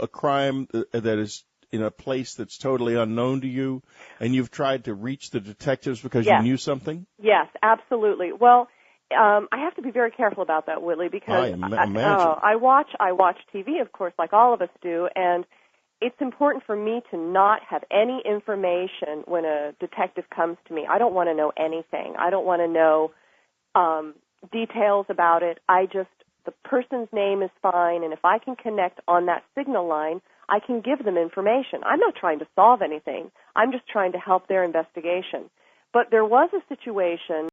crime that is in a place that's totally unknown to you, and you've tried to reach the detectives because you knew something? Yes, absolutely. Well, I have to be very careful about that, Whitley, because I watch TV, of course, like all of us do, and it's important for me to not have any information when a detective comes to me. I don't want to know anything. I don't want to know details about it. The person's name is fine, and if I can connect on that signal line, I can give them information. I'm not trying to solve anything. I'm just trying to help their investigation. But there was a situation